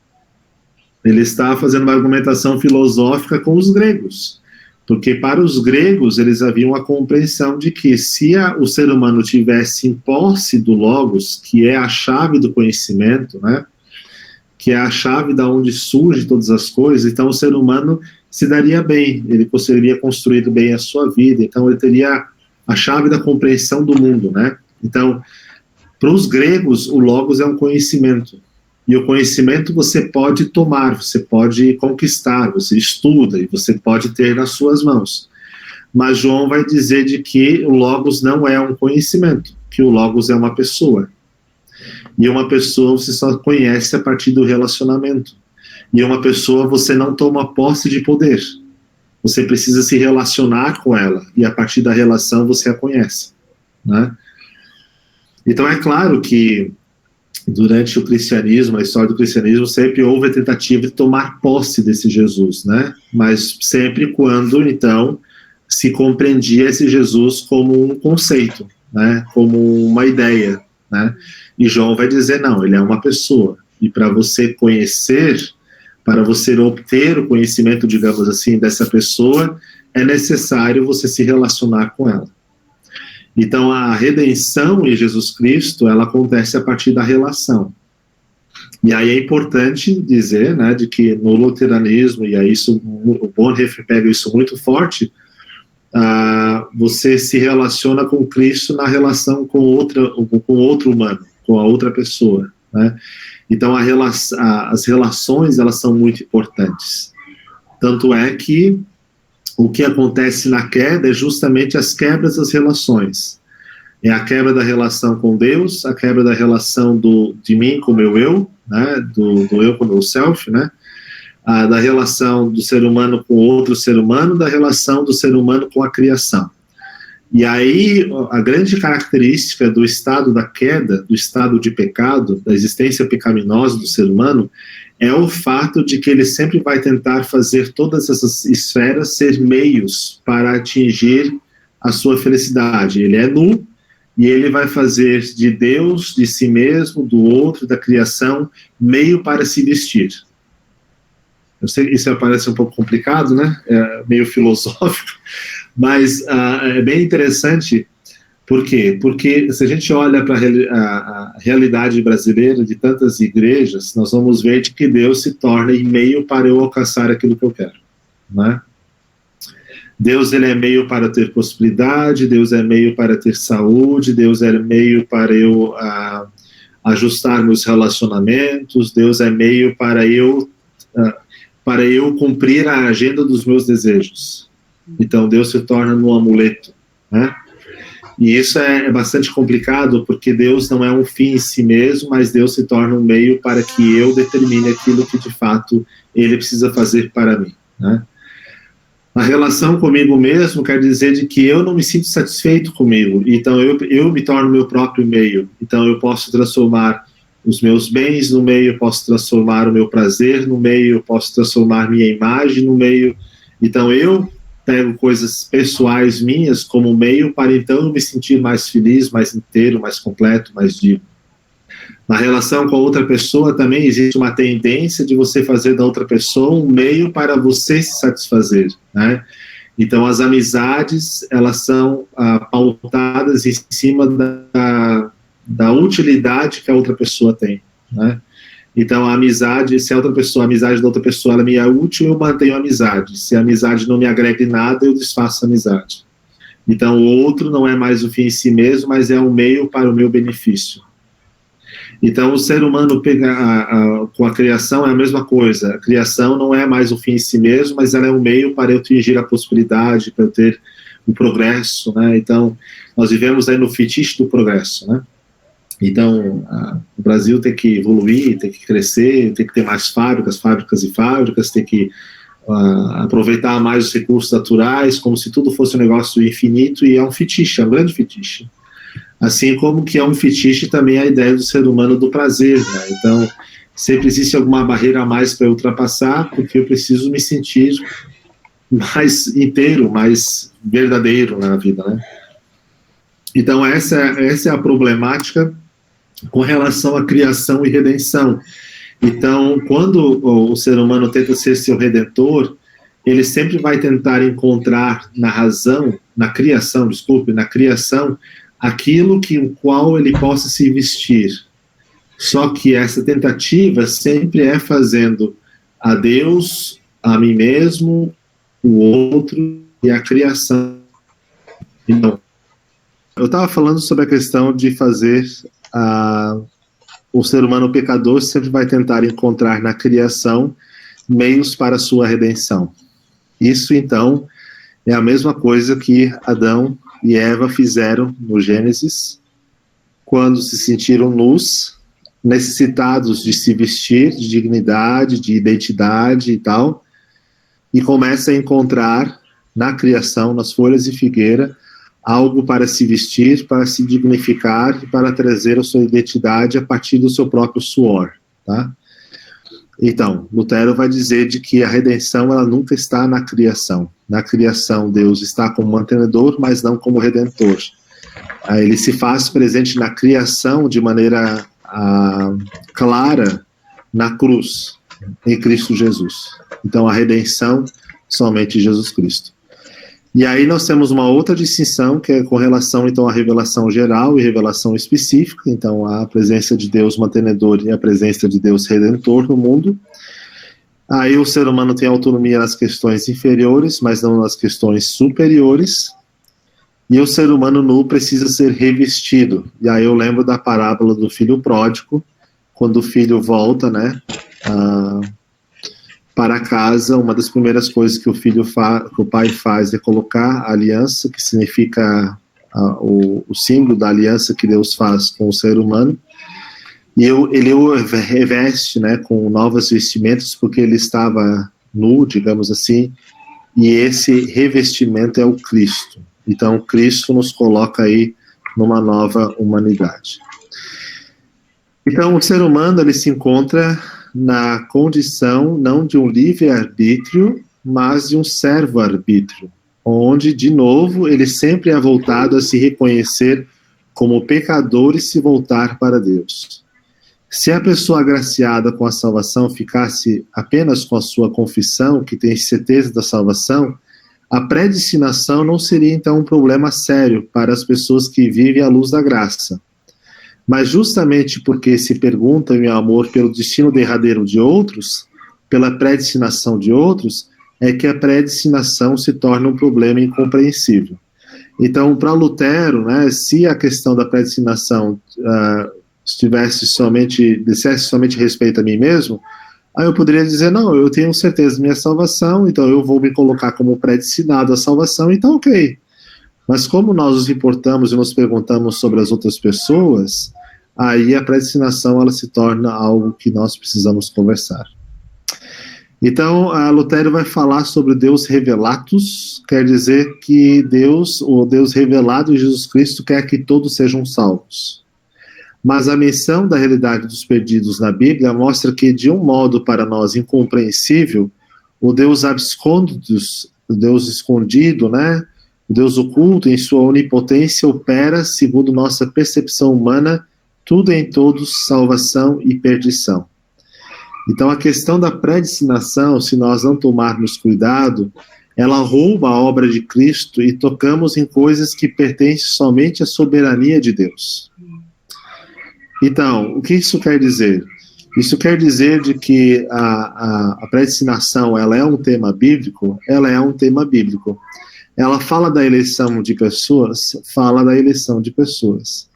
ele está fazendo uma argumentação filosófica com os gregos, porque para os gregos eles haviam a compreensão de que se o ser humano tivesse em posse do Logos, que é a chave do conhecimento, né, que é a chave da onde surge todas as coisas, então o ser humano se daria bem, ele conseguiria construir bem a sua vida, então ele teria a chave da compreensão do mundo, né? Então, para os gregos, o Logos é um conhecimento, e o conhecimento você pode tomar, você pode conquistar, você estuda e você pode ter nas suas mãos. Mas João vai dizer de que o Logos não é um conhecimento, que o Logos é uma pessoa. E uma pessoa você só conhece a partir do relacionamento. E uma pessoa você não toma posse de poder. Você precisa se relacionar com ela, e a partir da relação você a conhece, né? Então é claro que durante o cristianismo, a história do cristianismo, sempre houve a tentativa de tomar posse desse Jesus, né? Mas sempre quando, então, se compreendia esse Jesus como um conceito, né? Como uma ideia, né? E João vai dizer, não, ele é uma pessoa. E para você conhecer, para você obter o conhecimento, digamos assim, dessa pessoa, é necessário você se relacionar com ela. Então, a redenção em Jesus Cristo, ela acontece a partir da relação. E aí é importante dizer, né, de que no luteranismo, e aí o Bonhoeffer pega isso muito forte, você se relaciona com Cristo na relação com outro humano, com a outra pessoa, né? Então, as relações, elas são muito importantes. Tanto é que o que acontece na queda é justamente as quebras das relações. É a quebra da relação com Deus, a quebra da relação de mim com o meu eu, né, do eu com o meu self, né, da relação do ser humano com outro ser humano, da relação do ser humano com a criação. E aí, a grande característica do estado da queda, do estado de pecado, da existência pecaminosa do ser humano, é o fato de que ele sempre vai tentar fazer todas essas esferas ser meios para atingir a sua felicidade. Ele é nu, e ele vai fazer de Deus, de si mesmo, do outro, da criação, meio para se vestir. Eu sei que isso parece um pouco complicado, né? É meio filosófico, mas é bem interessante. Por quê? Porque se a gente olha para a realidade brasileira de tantas igrejas, nós vamos ver de que Deus se torna meio para eu alcançar aquilo que eu quero, né? Deus, ele é meio para ter prosperidade, Deus é meio para ter saúde, Deus é meio para eu ajustar meus relacionamentos, Deus é meio para eu cumprir a agenda dos meus desejos. Então Deus se torna um amuleto, né? E isso é bastante complicado, porque Deus não é um fim em si mesmo, mas Deus se torna um meio para que eu determine aquilo que de fato Ele precisa fazer para mim, né? A relação comigo mesmo quer dizer de que eu não me sinto satisfeito comigo, então eu me torno meu próprio meio. Então eu posso transformar os meus bens no meio, posso transformar o meu prazer no meio, posso transformar minha imagem no meio. Então eu pego coisas pessoais minhas como meio para então eu me sentir mais feliz, mais inteiro, mais completo, mais digno. Na relação com a outra pessoa também existe uma tendência de você fazer da outra pessoa um meio para você se satisfazer, né? Então as amizades, elas são pautadas em cima da utilidade que a outra pessoa tem, né? Então a amizade, se a amizade da outra pessoa ela me é útil, eu mantenho a amizade. Se a amizade não me agrega em nada, eu desfaço a amizade. Então o outro não é mais o fim em si mesmo, mas é um meio para o meu benefício. Então, o ser humano com a criação é a mesma coisa. A criação não é mais o fim em si mesmo, mas ela é um meio para eu atingir a prosperidade, para eu ter o progresso, né? Então, nós vivemos aí no fetiche do progresso, né? Então, o Brasil tem que evoluir, tem que crescer, tem que ter mais fábricas e fábricas, tem que aproveitar mais os recursos naturais, como se tudo fosse um negócio infinito, e é um fetiche, é um grande fetiche. Assim como que é um fetiche também a ideia do ser humano do prazer, né? Então, sempre existe alguma barreira a mais para ultrapassar, porque eu preciso me sentir mais inteiro, mais verdadeiro na vida, né? Então, essa é a problemática com relação à criação e redenção. Então, quando o ser humano tenta ser seu redentor, ele sempre vai tentar encontrar na criação, aquilo o qual ele possa se vestir. Só que essa tentativa sempre é fazendo a Deus, a mim mesmo, o outro e a criação. Então, eu estava falando sobre a questão de fazer o ser humano pecador sempre vai tentar encontrar na criação meios para a sua redenção. Isso, então, é a mesma coisa que Adão e Eva fizeram no Gênesis, quando se sentiram nus, necessitados de se vestir, de dignidade, de identidade e tal, e começa a encontrar na criação, nas folhas de figueira, algo para se vestir, para se dignificar e para trazer a sua identidade a partir do seu próprio suor, tá? Então, Lutero vai dizer de que a redenção ela nunca está na criação. Na criação, Deus está como mantenedor, mas não como redentor. Ele se faz presente na criação de maneira clara na cruz, em Cristo Jesus. Então, a redenção somente Jesus Cristo. E aí nós temos uma outra distinção, que é com relação, então, à revelação geral e revelação específica, então, a presença de Deus mantenedor e a presença de Deus redentor no mundo. Aí o ser humano tem autonomia nas questões inferiores, mas não nas questões superiores, e o ser humano nu precisa ser revestido. E aí eu lembro da parábola do filho pródigo, quando o filho volta, né, para casa, uma das primeiras coisas que o pai faz é colocar a aliança, que significa o símbolo da aliança que Deus faz com o ser humano, e ele o reveste, né, com novas vestimentas, porque ele estava nu, digamos assim, e esse revestimento é o Cristo. Então, Cristo nos coloca aí numa nova humanidade. Então, o ser humano, ele se encontra na condição não de um livre-arbítrio, mas de um servo-arbítrio, onde, de novo, ele sempre é voltado a se reconhecer como pecador e se voltar para Deus. Se a pessoa agraciada com a salvação ficasse apenas com a sua confissão, que tem certeza da salvação, a predestinação não seria então um problema sério para as pessoas que vivem à luz da graça. Mas justamente porque se perguntam em amor pelo destino derradeiro de outros, pela predestinação de outros, é que a predestinação se torna um problema incompreensível. Então, para Lutero, né, se a questão da predestinação dissesse somente respeito a mim mesmo, aí eu poderia dizer, não, eu tenho certeza da minha salvação, então eu vou me colocar como predestinado à salvação, então ok. Mas como nós nos importamos e nos perguntamos sobre as outras pessoas, aí a predestinação ela se torna algo que nós precisamos conversar. Então, Lutero vai falar sobre Deus revelatus, quer dizer que Deus, o Deus revelado em Jesus Cristo, quer que todos sejam salvos. Mas a menção da realidade dos perdidos na Bíblia mostra que, de um modo para nós incompreensível, o Deus abscôndus, o Deus escondido, né? O Deus oculto, em sua onipotência, opera, segundo nossa percepção humana, tudo em todos, salvação e perdição. Então, a questão da predestinação, se nós não tomarmos cuidado, ela rouba a obra de Cristo e tocamos em coisas que pertencem somente à soberania de Deus. Então, o que isso quer dizer? Isso quer dizer de que a predestinação, ela é um tema bíblico? Ela é um tema bíblico. Ela fala da eleição de pessoas? Fala da eleição de pessoas.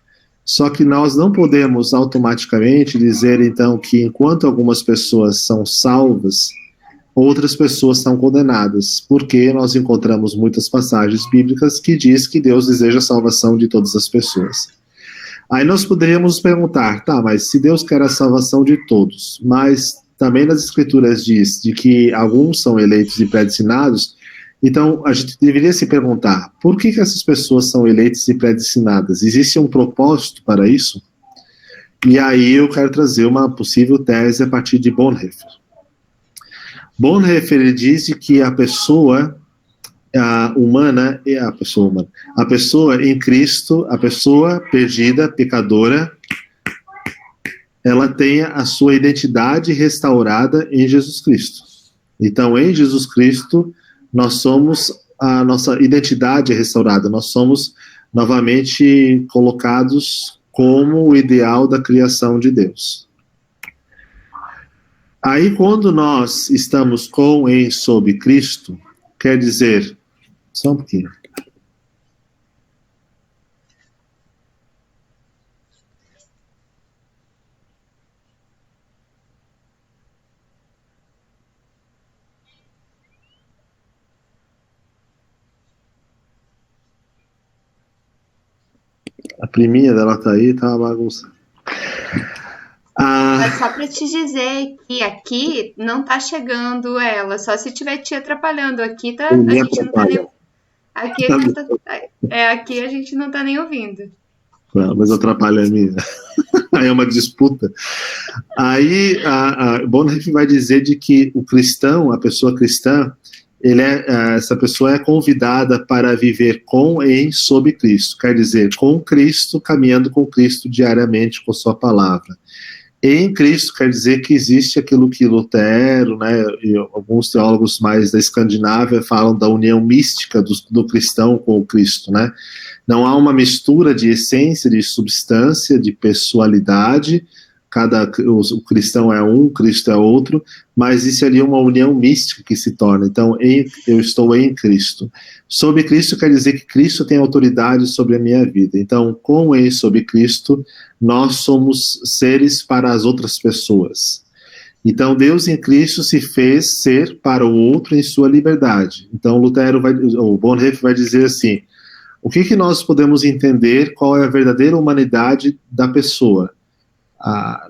Só que nós não podemos automaticamente dizer, então, que enquanto algumas pessoas são salvas, outras pessoas são condenadas, porque nós encontramos muitas passagens bíblicas que diz que Deus deseja a salvação de todas as pessoas. Aí nós poderíamos perguntar, tá, mas se Deus quer a salvação de todos, mas também nas Escrituras diz de que alguns são eleitos e predestinados, então a gente deveria se perguntar, por que essas pessoas são eleitas e predestinadas? Existe um propósito para isso? E aí eu quero trazer uma possível tese a partir de Bonhoeffer. Bonhoeffer ele diz que a pessoa humana é a pessoa humana. A pessoa em Cristo, a pessoa perdida, pecadora, ela tem a sua identidade restaurada em Jesus Cristo. Então, em Jesus Cristo, nós somos, a nossa identidade é restaurada, nós somos novamente colocados como o ideal da criação de Deus. Aí, quando nós estamos com em sob Cristo, quer dizer, só um pouquinho. A priminha dela tá aí, tá uma bagunça. Mas só para te dizer que aqui não tá chegando ela, só se estiver te atrapalhando. Aqui tá, a gente não tá nem, aqui a gente não tá nem ouvindo. Não, mas atrapalha a minha. Aí é uma disputa. Aí Bonhoeffer vai dizer de que o cristão, a pessoa cristã, essa pessoa é convidada para viver com e em sob Cristo, quer dizer, com Cristo, caminhando com Cristo diariamente com sua palavra. Em Cristo quer dizer que existe aquilo que Lutero, né, e alguns teólogos mais da Escandinávia falam da união mística do cristão com o Cristo, né? Não há uma mistura de essência, de substância, de pessoalidade. O cristão é um, o Cristo é outro, mas isso ali é uma união mística que se torna. Então, eu estou em Cristo. Sob Cristo quer dizer que Cristo tem autoridade sobre a minha vida. Então, com e sob Cristo, nós somos seres para as outras pessoas. Então, Deus em Cristo se fez ser para o outro em sua liberdade. Então, o Bonhoeffer vai dizer assim, o que nós podemos entender qual é a verdadeira humanidade da pessoa?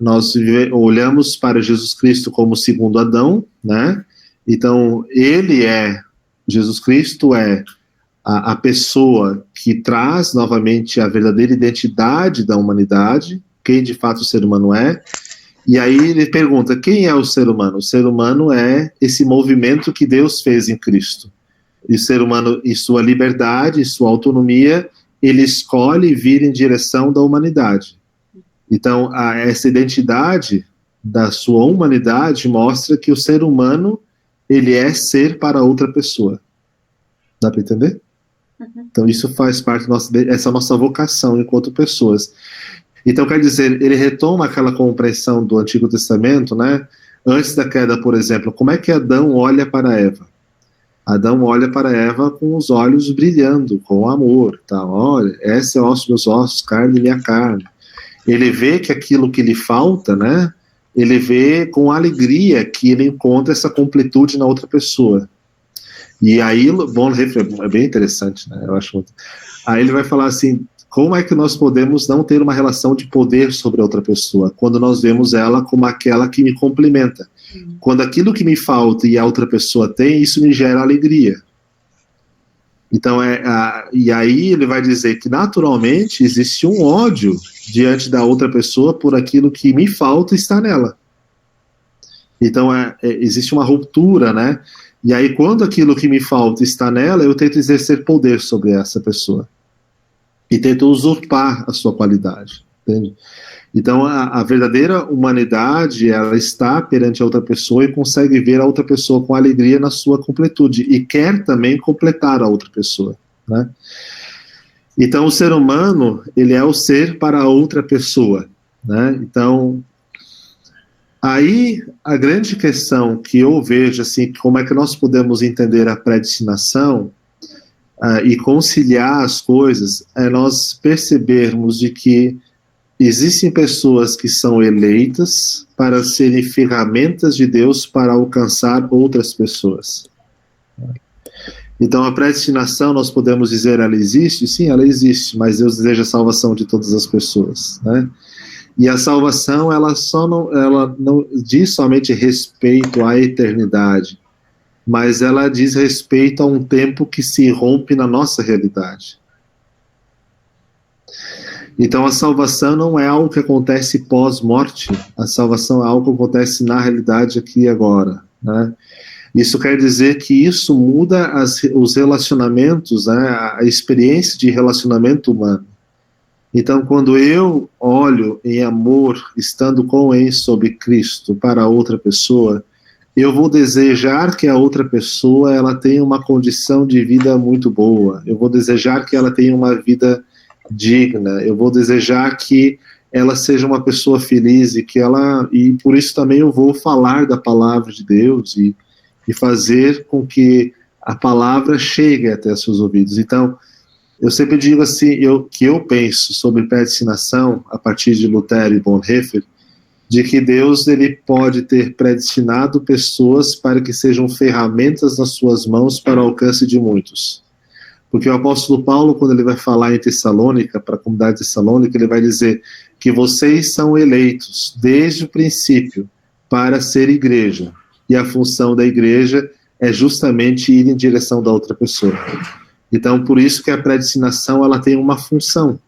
Nós olhamos para Jesus Cristo como o segundo Adão, né? Então, Jesus Cristo é a pessoa que traz novamente a verdadeira identidade da humanidade, quem de fato o ser humano é, e aí ele pergunta, quem é o ser humano? O ser humano é esse movimento que Deus fez em Cristo. E o ser humano, em sua liberdade, em sua autonomia, ele escolhe vir em direção da humanidade. Então, essa identidade da sua humanidade mostra que o ser humano, ele é ser para outra pessoa. Dá para entender? Então, isso faz parte dessa nossa vocação enquanto pessoas. Então, quer dizer, ele retoma aquela compreensão do Antigo Testamento, né? Antes da queda, por exemplo, como é que Adão olha para Eva? Adão olha para Eva com os olhos brilhando, com amor. Tá? Olha, esse é osso dos meus ossos, carne minha carne. Ele vê que aquilo que lhe falta, né? Ele vê com alegria que ele encontra essa completude na outra pessoa. E aí, bom, é bem interessante, né? Eu acho muito. Aí ele vai falar assim, como é que nós podemos não ter uma relação de poder sobre a outra pessoa, quando nós vemos ela como aquela que me complementa? Quando aquilo que me falta e a outra pessoa tem, isso me gera alegria. Então, e aí ele vai dizer que naturalmente existe um ódio diante da outra pessoa por aquilo que me falta está nela. Então, existe uma ruptura, né? E aí, quando aquilo que me falta está nela, eu tento exercer poder sobre essa pessoa. E tento usurpar a sua qualidade, entende? Então, a verdadeira humanidade, ela está perante a outra pessoa e consegue ver a outra pessoa com alegria na sua completude e quer também completar a outra pessoa, né? Então, o ser humano, ele é o ser para a outra pessoa, né? Então, aí a grande questão que eu vejo, assim, como é que nós podemos entender a predestinação e conciliar as coisas, é nós percebermos de que existem pessoas que são eleitas para serem ferramentas de Deus para alcançar outras pessoas. Então, a predestinação, nós podemos dizer, ela existe? Sim, ela existe, mas Deus deseja a salvação de todas as pessoas, né? E a salvação, ela não diz somente respeito à eternidade, mas ela diz respeito a um tempo que se rompe na nossa realidade. Então, a salvação não é algo que acontece pós-morte, a salvação é algo que acontece na realidade aqui e agora, né? Isso quer dizer que isso muda os relacionamentos, né? A experiência de relacionamento humano. Então, quando eu olho em amor, estando sob Cristo para outra pessoa, eu vou desejar que a outra pessoa ela tenha uma condição de vida muito boa, eu vou desejar que ela tenha uma vida digna, eu vou desejar que ela seja uma pessoa feliz e por isso também eu vou falar da palavra de Deus e fazer com que a palavra chegue até seus ouvidos. Então, eu sempre digo assim, que eu penso sobre predestinação a partir de Lutero e Bonhoeffer, de que Deus ele pode ter predestinado pessoas para que sejam ferramentas nas suas mãos para o alcance de muitos. Porque o apóstolo Paulo, quando ele vai falar em Tessalônica, para a comunidade de Tessalônica, ele vai dizer que vocês são eleitos desde o princípio para ser igreja. E a função da igreja é justamente ir em direção da outra pessoa. Então, por isso que a predestinação ela tem uma função,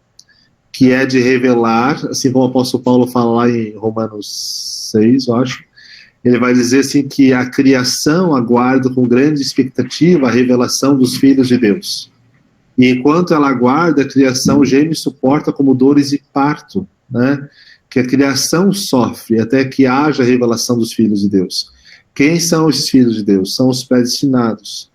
que é de revelar, assim como o apóstolo Paulo fala lá em Romanos 6, eu acho, ele vai dizer assim que a criação aguarda com grande expectativa a revelação dos filhos de Deus. E enquanto ela aguarda, a criação geme e suporta como dores de parto, né? Que a criação sofre até que haja a revelação dos filhos de Deus. Quem são os filhos de Deus? São os predestinados,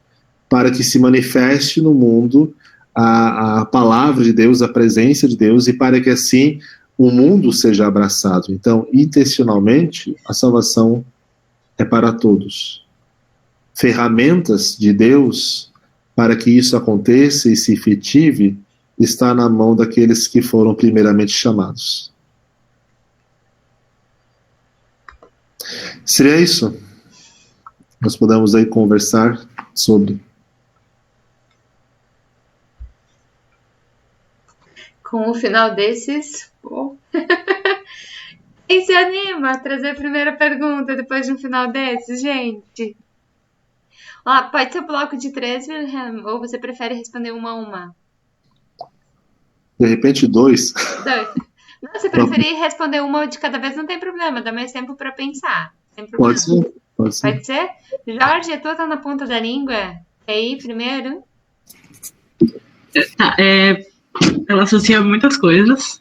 para que se manifeste no mundo a palavra de Deus, a presença de Deus, e para que assim o mundo seja abraçado. Então, intencionalmente, a salvação é para todos. Ferramentas de Deus para que isso aconteça e se efetive está na mão daqueles que foram primeiramente chamados. Seria isso? Nós podemos aí conversar sobre. Com o final desses, quem se anima a trazer a primeira pergunta depois de um final desses, gente? Pode ser um bloco de 3, Wilhelm, ou você prefere responder uma a uma? De repente, 2. Não, se preferir responder uma de cada vez, não tem problema, dá mais tempo para pensar. Pode ser. Pode ser? Jorge, a tua tá na ponta da língua? Quer ir primeiro? Ela associa muitas coisas,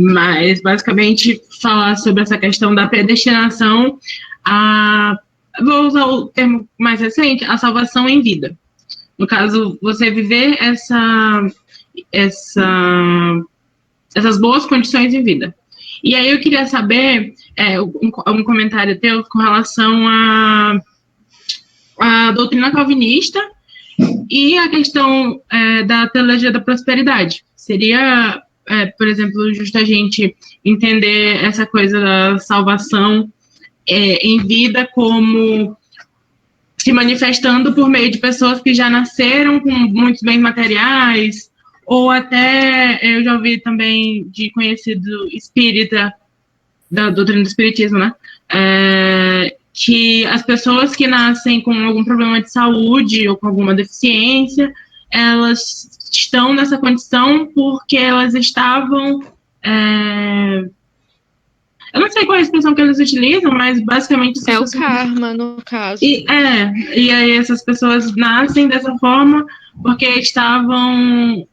mas basicamente falar sobre essa questão da predestinação vou usar o termo mais recente, a salvação em vida. No caso, você viver essas boas condições em vida. E aí eu queria saber um comentário teu com relação à doutrina calvinista e a questão da teologia da prosperidade. Seria, por exemplo, justo a gente entender essa coisa da salvação em vida como se manifestando por meio de pessoas que já nasceram com muitos bens materiais, ou até eu já ouvi também de conhecido espírita, da doutrina do espiritismo, né? Que as pessoas que nascem com algum problema de saúde ou com alguma deficiência, elas estão nessa condição porque elas estavam... eu não sei qual é a expressão que eles utilizam, mas basicamente... É o karma, no caso. E aí essas pessoas nascem dessa forma porque estavam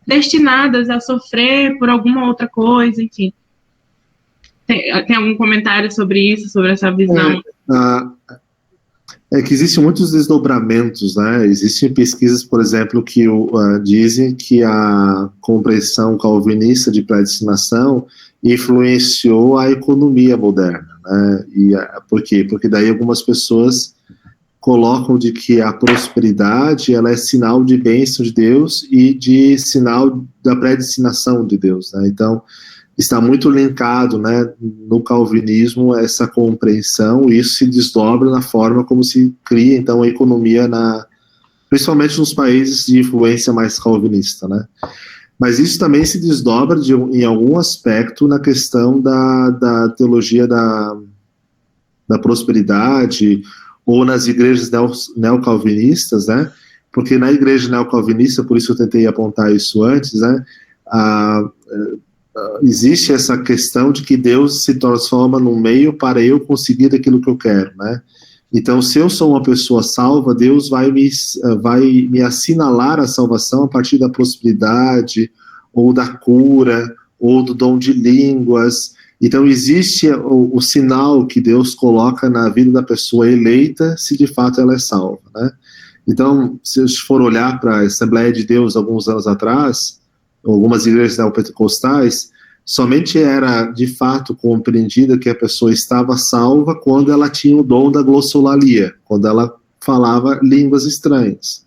destinadas a sofrer por alguma outra coisa, enfim. Tem algum comentário sobre isso, sobre essa visão? Que existem muitos desdobramentos, né? Existem pesquisas, por exemplo, que dizem que a compreensão calvinista de predestinação influenciou a economia moderna, né? Por quê? Porque daí algumas pessoas colocam de que a prosperidade ela é sinal de bênção de Deus e de sinal da predestinação de Deus, né? Então, está muito linkado, né, no calvinismo essa compreensão, e isso se desdobra na forma como se cria, então, a economia, principalmente nos países de influência mais calvinista, né? Mas isso também se desdobra em algum aspecto na questão da teologia da prosperidade, ou nas igrejas neocalvinistas, né? Porque na igreja neocalvinista, por isso eu tentei apontar isso antes, né? Existe essa questão de que Deus se transforma num meio para eu conseguir aquilo que eu quero, né? Então, se eu sou uma pessoa salva, Deus vai me assinalar a salvação a partir da prosperidade, ou da cura, ou do dom de línguas. Então, existe o sinal que Deus coloca na vida da pessoa eleita, se de fato ela é salva, né? Então, se a gente for olhar para a Assembleia de Deus alguns anos atrás, algumas igrejas neopentecostais, somente era de fato compreendida que a pessoa estava salva quando ela tinha o dom da glossolalia, quando ela falava línguas estranhas.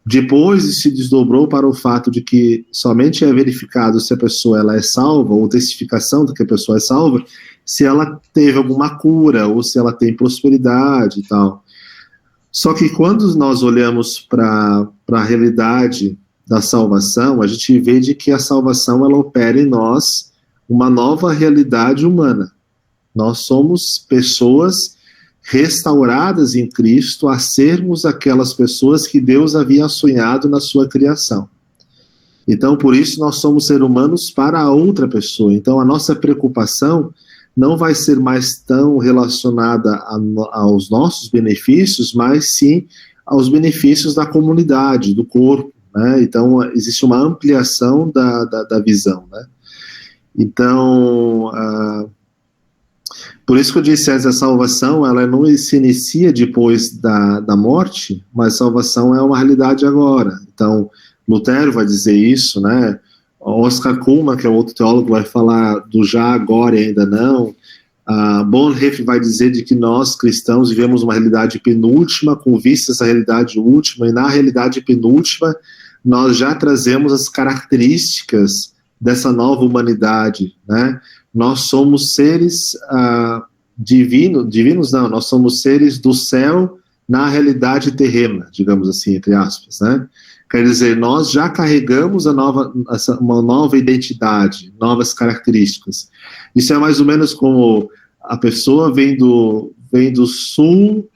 Depois isso se desdobrou para o fato de que somente é verificado se a pessoa ela é salva, ou testificação de que a pessoa é salva, se ela teve alguma cura, ou se ela tem prosperidade e tal. Só que quando nós olhamos para a realidade da salvação, a gente vê de que a salvação ela opera em nós uma nova realidade humana. Nós somos pessoas restauradas em Cristo a sermos aquelas pessoas que Deus havia sonhado na sua criação. Então, por isso, nós somos seres humanos para a outra pessoa. Então, a nossa preocupação não vai ser mais tão relacionada aos nossos benefícios, mas sim aos benefícios da comunidade, do corpo, né? Então, existe uma ampliação da visão, né? Então, por isso que eu disse antes, a salvação ela não se inicia depois da morte, mas a salvação é uma realidade agora. Então, Lutero vai dizer isso, né? Oscar Cullmann, que é outro teólogo, vai falar do já, agora e ainda não. Bonhoeffer vai dizer de que nós, cristãos, vivemos uma realidade penúltima, com vistas à realidade última, e na realidade penúltima, nós já trazemos as características dessa nova humanidade, né? Nós somos seres divinos não, nós somos seres do céu na realidade terrena, digamos assim, entre aspas, né? Quer dizer, nós já carregamos uma nova identidade, novas características. Isso é mais ou menos como a pessoa vem do sul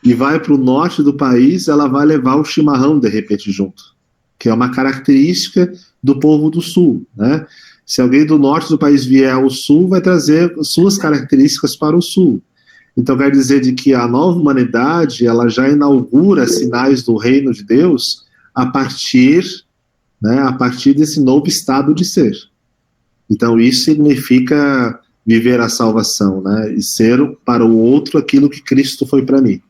e vai para o norte do país, ela vai levar o chimarrão, de repente, junto, que é uma característica do povo do sul, né? Se alguém do norte do país vier ao sul, vai trazer suas características para o sul. Então, quer dizer de que a nova humanidade, ela já inaugura sinais do reino de Deus a partir desse novo estado de ser. Então isso significa viver a salvação, né? E ser para o outro aquilo que Cristo foi para mim.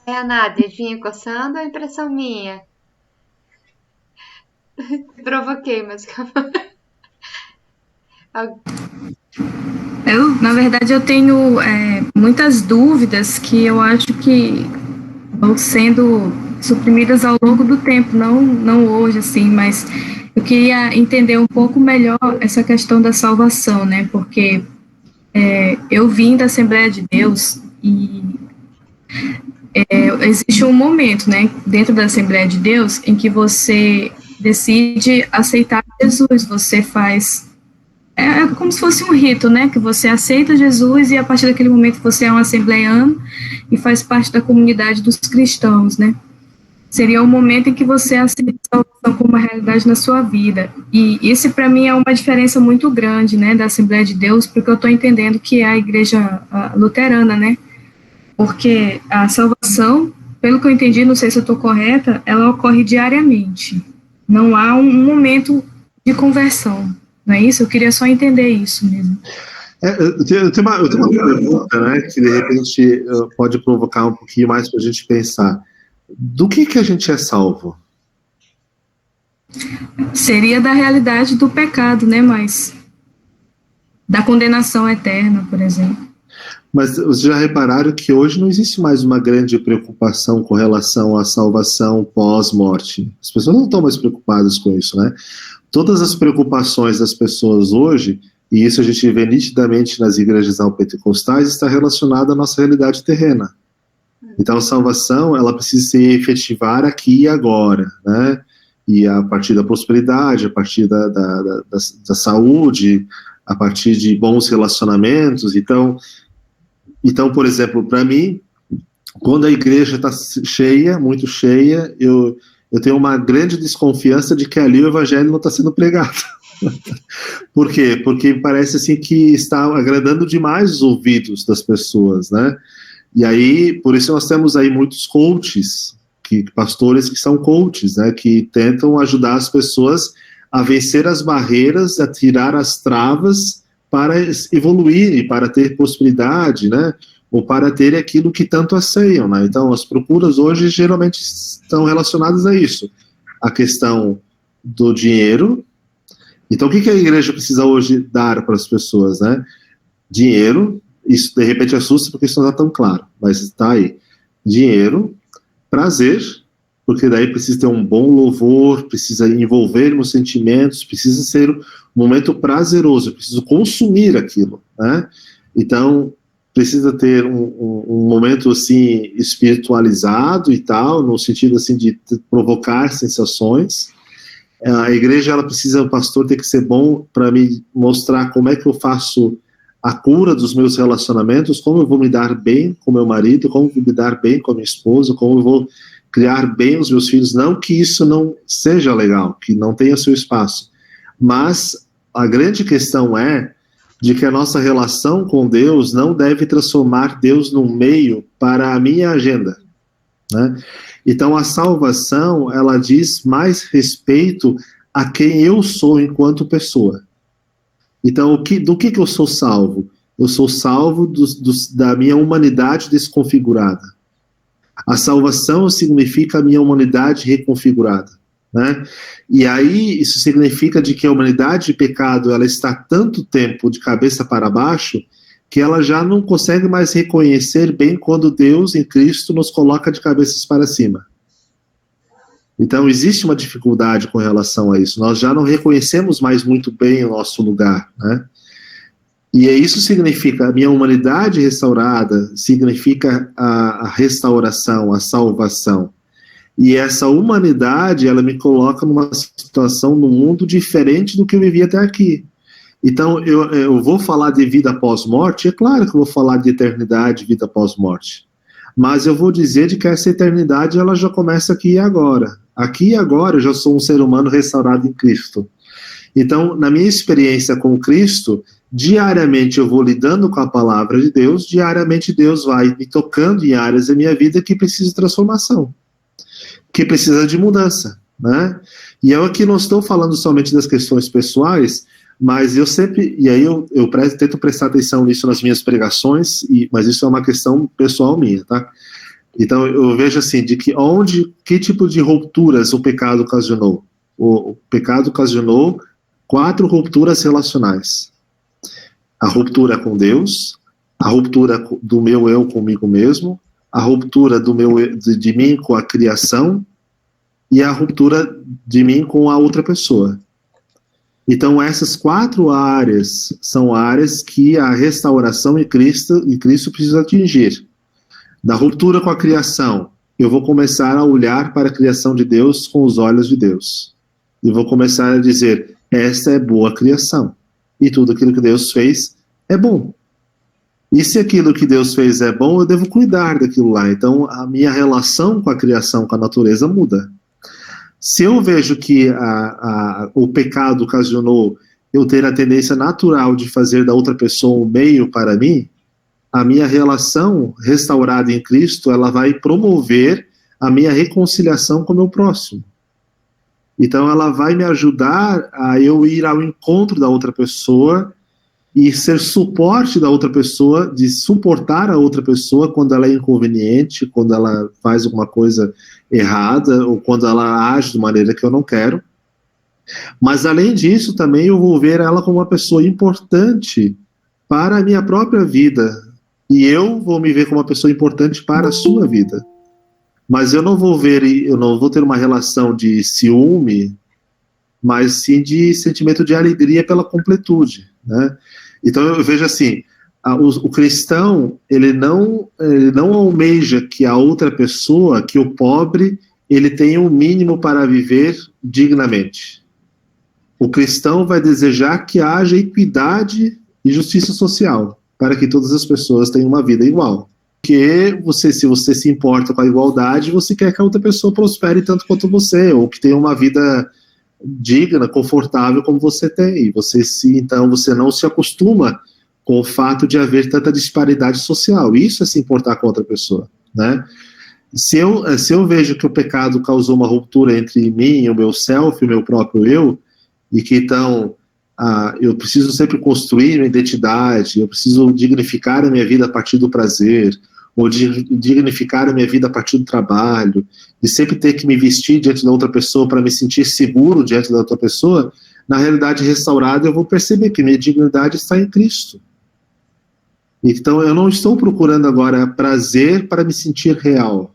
Ana, dedinho coçando ou impressão minha? Provoquei, mas calma. Na verdade, eu tenho muitas dúvidas que eu acho que vão sendo suprimidas ao longo do tempo, não hoje, assim, mas eu queria entender um pouco melhor essa questão da salvação, né? Porque eu vim da Assembleia de Deus e existe um momento, né, dentro da Assembleia de Deus em que você decide aceitar Jesus, você faz como se fosse um rito, né, que você aceita Jesus e a partir daquele momento você é um assembleiano e faz parte da comunidade dos cristãos, né. Seria o momento em que você aceita a salvação como uma realidade na sua vida. E isso, para mim, é uma diferença muito grande, né, da Assembleia de Deus, porque eu estou entendendo que é a igreja luterana, né, porque a salvação, pelo que eu entendi, não sei se eu estou correta, ela ocorre diariamente. Não há um momento de conversão, não é isso? Eu queria só entender isso mesmo. Eu tenho uma pergunta, né, que de repente pode provocar um pouquinho mais para a gente pensar. Do que a gente é salvo? Seria da realidade do pecado, né, mas da condenação eterna, por exemplo. Mas vocês já repararam que hoje não existe mais uma grande preocupação com relação à salvação pós-morte. As pessoas não estão mais preocupadas com isso, né? Todas as preocupações das pessoas hoje, e isso a gente vê nitidamente nas igrejas neopentecostais, está relacionado à nossa realidade terrena. Então a salvação, ela precisa se efetivar aqui e agora, né? E a partir da prosperidade, a partir da saúde, a partir de bons relacionamentos. Então, por exemplo, para mim, quando a igreja está cheia, muito cheia, eu tenho uma grande desconfiança de que ali o evangelho não está sendo pregado. Por quê? Porque parece assim que está agradando demais os ouvidos das pessoas, né? E aí, por isso nós temos aí muitos coaches, pastores que são coaches, né? Que tentam ajudar as pessoas a vencer as barreiras, a tirar as travas para evoluir e para ter prosperidade, né? Ou para ter aquilo que tanto anseiam, né? Então, as procuras hoje geralmente estão relacionadas a isso. A questão do dinheiro. Então, o que a igreja precisa hoje dar para as pessoas, né? Dinheiro, isso de repente assusta porque isso não está tão claro, mas está aí. Dinheiro, prazer, porque daí precisa ter um bom louvor, precisa envolver meus sentimentos, precisa ser um momento prazeroso, eu preciso consumir aquilo, né? Então, precisa ter um momento, assim, espiritualizado e tal, no sentido, assim, de provocar sensações. A igreja, ela precisa, o pastor tem que ser bom para me mostrar como é que eu faço a cura dos meus relacionamentos, como eu vou me dar bem com meu marido, como eu vou me dar bem com a minha esposa, como eu vou criar bem os meus filhos. Não que isso não seja legal, que não tenha seu espaço, mas a grande questão é de que a nossa relação com Deus não deve transformar Deus num meio para a minha agenda, né? Então a salvação, ela diz mais respeito a quem eu sou enquanto pessoa. Então do que eu sou salvo? Eu sou salvo da minha humanidade desconfigurada. A salvação significa a minha humanidade reconfigurada, né? E aí isso significa de que a humanidade de pecado, ela está tanto tempo de cabeça para baixo que ela já não consegue mais reconhecer bem quando Deus em Cristo nos coloca de cabeças para cima. Então existe uma dificuldade com relação a isso. Nós já não reconhecemos mais muito bem o nosso lugar, né? E isso significa a minha humanidade restaurada, significa a restauração, a salvação. E essa humanidade, ela me coloca numa situação, num mundo diferente do que eu vivi até aqui. Então, eu vou falar de vida pós-morte, é claro que eu vou falar de eternidade, vida pós-morte. Mas eu vou dizer de que essa eternidade, ela já começa aqui e agora. Aqui e agora eu já sou um ser humano restaurado em Cristo. Então, na minha experiência com Cristo, diariamente eu vou lidando com a palavra de Deus, diariamente Deus vai me tocando em áreas da minha vida que precisam de transformação, que precisa de mudança, né? E eu aqui não estou falando somente das questões pessoais, mas eu sempre, e aí eu tento prestar atenção nisso nas minhas pregações, mas isso é uma questão pessoal minha, tá? Então eu vejo assim, de que tipo de rupturas o pecado ocasionou? O pecado ocasionou 4 rupturas relacionais. A ruptura com Deus, a ruptura do meu eu comigo mesmo, a ruptura de mim com a criação e a ruptura de mim com a outra pessoa. Então essas 4 áreas são áreas que a restauração em Cristo precisa atingir. Da ruptura com a criação, eu vou começar a olhar para a criação de Deus com os olhos de Deus. E vou começar a dizer, esta é boa criação. E tudo aquilo que Deus fez é bom. E se aquilo que Deus fez é bom, eu devo cuidar daquilo lá. Então, a minha relação com a criação, com a natureza, muda. Se eu vejo que o pecado ocasionou eu ter a tendência natural de fazer da outra pessoa um meio para mim, a minha relação restaurada em Cristo, ela vai promover a minha reconciliação com o meu próximo. Então, ela vai me ajudar a eu ir ao encontro da outra pessoa e ser suporte da outra pessoa, de suportar a outra pessoa quando ela é inconveniente, quando ela faz alguma coisa errada, ou quando ela age de maneira que eu não quero. Mas, além disso, também eu vou ver ela como uma pessoa importante para a minha própria vida. E eu vou me ver como uma pessoa importante para a sua vida. Mas eu não vou ter uma relação de ciúme, mas sim de sentimento de alegria pela completude, né? Então eu vejo assim, o cristão, ele não almeja que a outra pessoa, que o pobre, ele tenha um mínimo para viver dignamente. O cristão vai desejar que haja equidade e justiça social, para que todas as pessoas tenham uma vida igual. Porque se você se importa com a igualdade, você quer que a outra pessoa prospere tanto quanto você, ou que tenha uma vida digna, confortável como você tem. Então você não se acostuma com o fato de haver tanta disparidade social. Isso é se importar com outra pessoa, né? Se eu vejo que o pecado causou uma ruptura entre mim e o meu self, o meu próprio eu, e que então eu preciso sempre construir minha identidade, eu preciso dignificar a minha vida a partir do prazer, ou dignificar a minha vida a partir do trabalho, de sempre ter que me vestir diante da outra pessoa para me sentir seguro diante da outra pessoa, na realidade restaurada eu vou perceber que minha dignidade está em Cristo. Então eu não estou procurando agora prazer para me sentir real.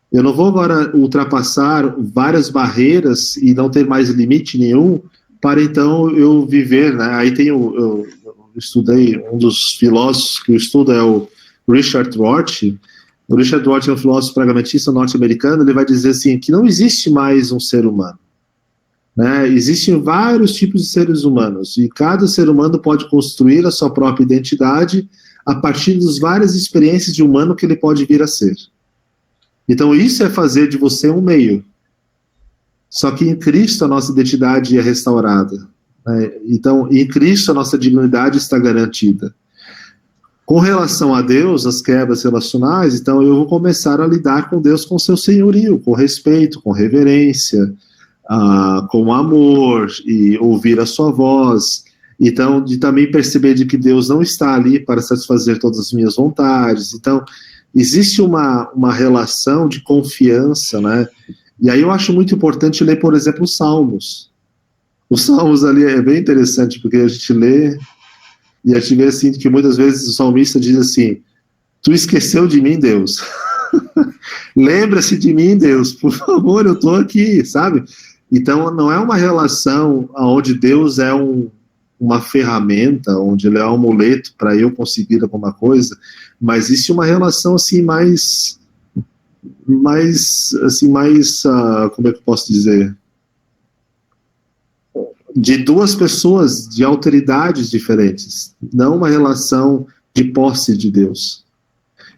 Eu não vou agora ultrapassar várias barreiras e não ter mais limite nenhum para então eu viver, né? Aí eu estudei, um dos filósofos que eu estudo é o Richard Roth. O Richard Roth é um filósofo pragmatista norte-americano. Ele vai dizer assim, que não existe mais um ser humano, né? Existem vários tipos de seres humanos, e cada ser humano pode construir a sua própria identidade a partir das várias experiências de humano que ele pode vir a ser. Então isso é fazer de você um meio. Só que em Cristo a nossa identidade é restaurada, né? Então, em Cristo a nossa dignidade está garantida. Com relação a Deus, as quebras relacionais, então eu vou começar a lidar com Deus com seu senhorio, com respeito, com reverência, com amor, e ouvir a sua voz. Então, de também perceber de que Deus não está ali para satisfazer todas as minhas vontades. Então, existe uma relação de confiança, né? E aí eu acho muito importante ler, por exemplo, os Salmos. Os Salmos ali é bem interessante, porque a gente lê e a gente vê assim, que muitas vezes o salmista diz assim, tu esqueceu de mim, Deus. Lembra-se de mim, Deus, por favor, eu estou aqui, sabe? Então não é uma relação onde Deus é uma ferramenta, onde ele é um amuleto para eu conseguir alguma coisa, mas existe uma relação assim mais como é que eu posso dizer? De duas pessoas de alteridades diferentes, não uma relação de posse de Deus.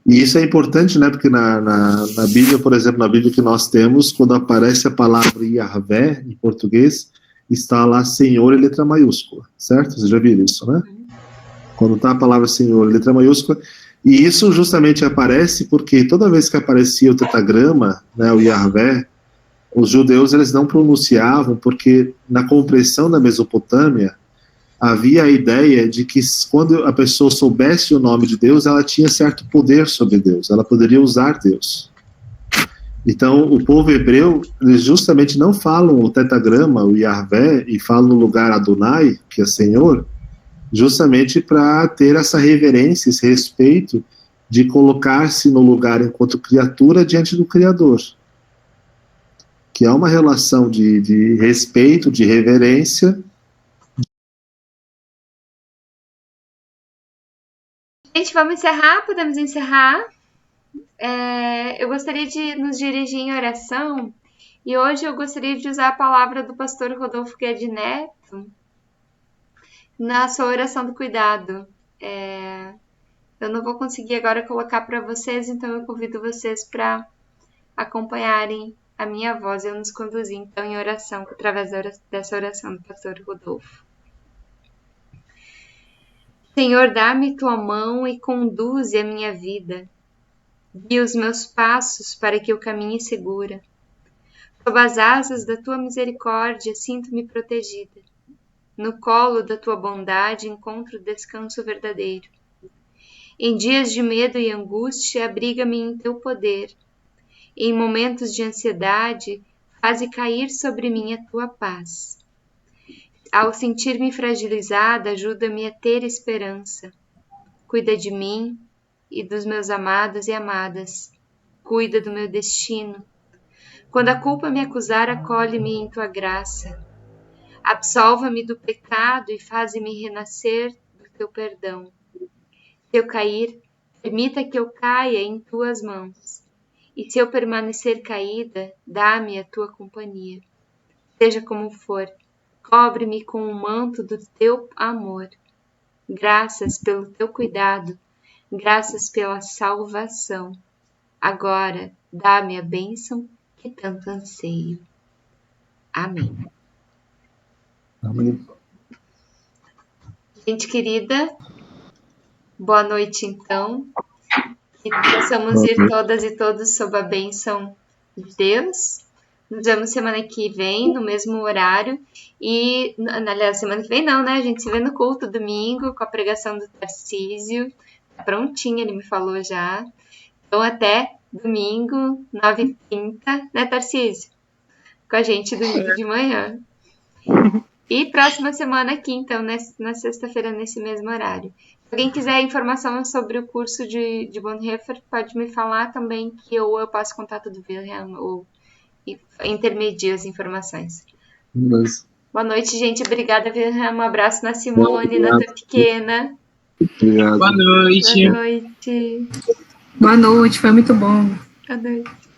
E isso é importante, né? Porque na Bíblia, por exemplo, na Bíblia que nós temos, quando aparece a palavra Yahvé, em português, está lá Senhor em letra maiúscula, certo? Vocês já viram isso, né? Quando está a palavra Senhor em letra maiúscula, e isso justamente aparece porque toda vez que aparecia o tetagrama, né, o Yahvé, os judeus eles não pronunciavam porque na compreensão da Mesopotâmia havia a ideia de que quando a pessoa soubesse o nome de Deus, ela tinha certo poder sobre Deus, ela poderia usar Deus. Então, o povo hebreu, eles justamente não falam o tetagrama, o Yahvé, e falam no lugar Adonai, que é Senhor, justamente para ter essa reverência, esse respeito de colocar-se no lugar enquanto criatura diante do Criador. Que é uma relação de respeito, de reverência. Gente, vamos encerrar? Podemos encerrar? Eu gostaria de nos dirigir em oração, e hoje eu gostaria de usar a palavra do pastor Rodolfo Guedes Neto na sua oração do cuidado. Eu não vou conseguir agora colocar para vocês, então eu convido vocês para acompanharem a minha voz, eu nos conduzir então em oração, através dessa oração do pastor Rodolfo. Senhor, dá-me tua mão e conduze a minha vida. Guia os meus passos para que eu caminhe segura. Sob as asas da tua misericórdia, sinto-me protegida. No colo da tua bondade, encontro descanso verdadeiro. Em dias de medo e angústia, abriga-me em teu poder. Em momentos de ansiedade, faze cair sobre mim a tua paz. Ao sentir-me fragilizada, ajuda-me a ter esperança. Cuida de mim e dos meus amados e amadas. Cuida do meu destino. Quando a culpa me acusar, acolhe-me em tua graça. Absolva-me do pecado e faze-me renascer do teu perdão. Se eu cair, permita que eu caia em tuas mãos. E se eu permanecer caída, dá-me a tua companhia. Seja como for, cobre-me com o manto do teu amor. Graças pelo teu cuidado, graças pela salvação. Agora, dá-me a bênção que tanto anseio. Amém. Amém. Gente querida, boa noite então. Que possamos ir todas e todos sob a bênção de Deus. Nos vemos semana que vem, no mesmo horário. E, aliás, semana que vem não, né? A gente se vê no culto domingo, com a pregação do Tarcísio. Tá prontinha, ele me falou já. Então, até domingo, 9h30, né, Tarcísio? Com a gente domingo de manhã. E próxima semana aqui, então, na sexta-feira, nesse mesmo horário. Se alguém quiser informação sobre o curso de Bonhoeffer, pode me falar também, que eu passo contato do Wilhelm ou intermedio as informações. Mas, Boa noite, gente. Obrigada, Wilhelm. Um abraço na Simone, na tua pequena. obrigado. Boa noite. Boa noite. Boa noite, foi muito bom. Boa noite.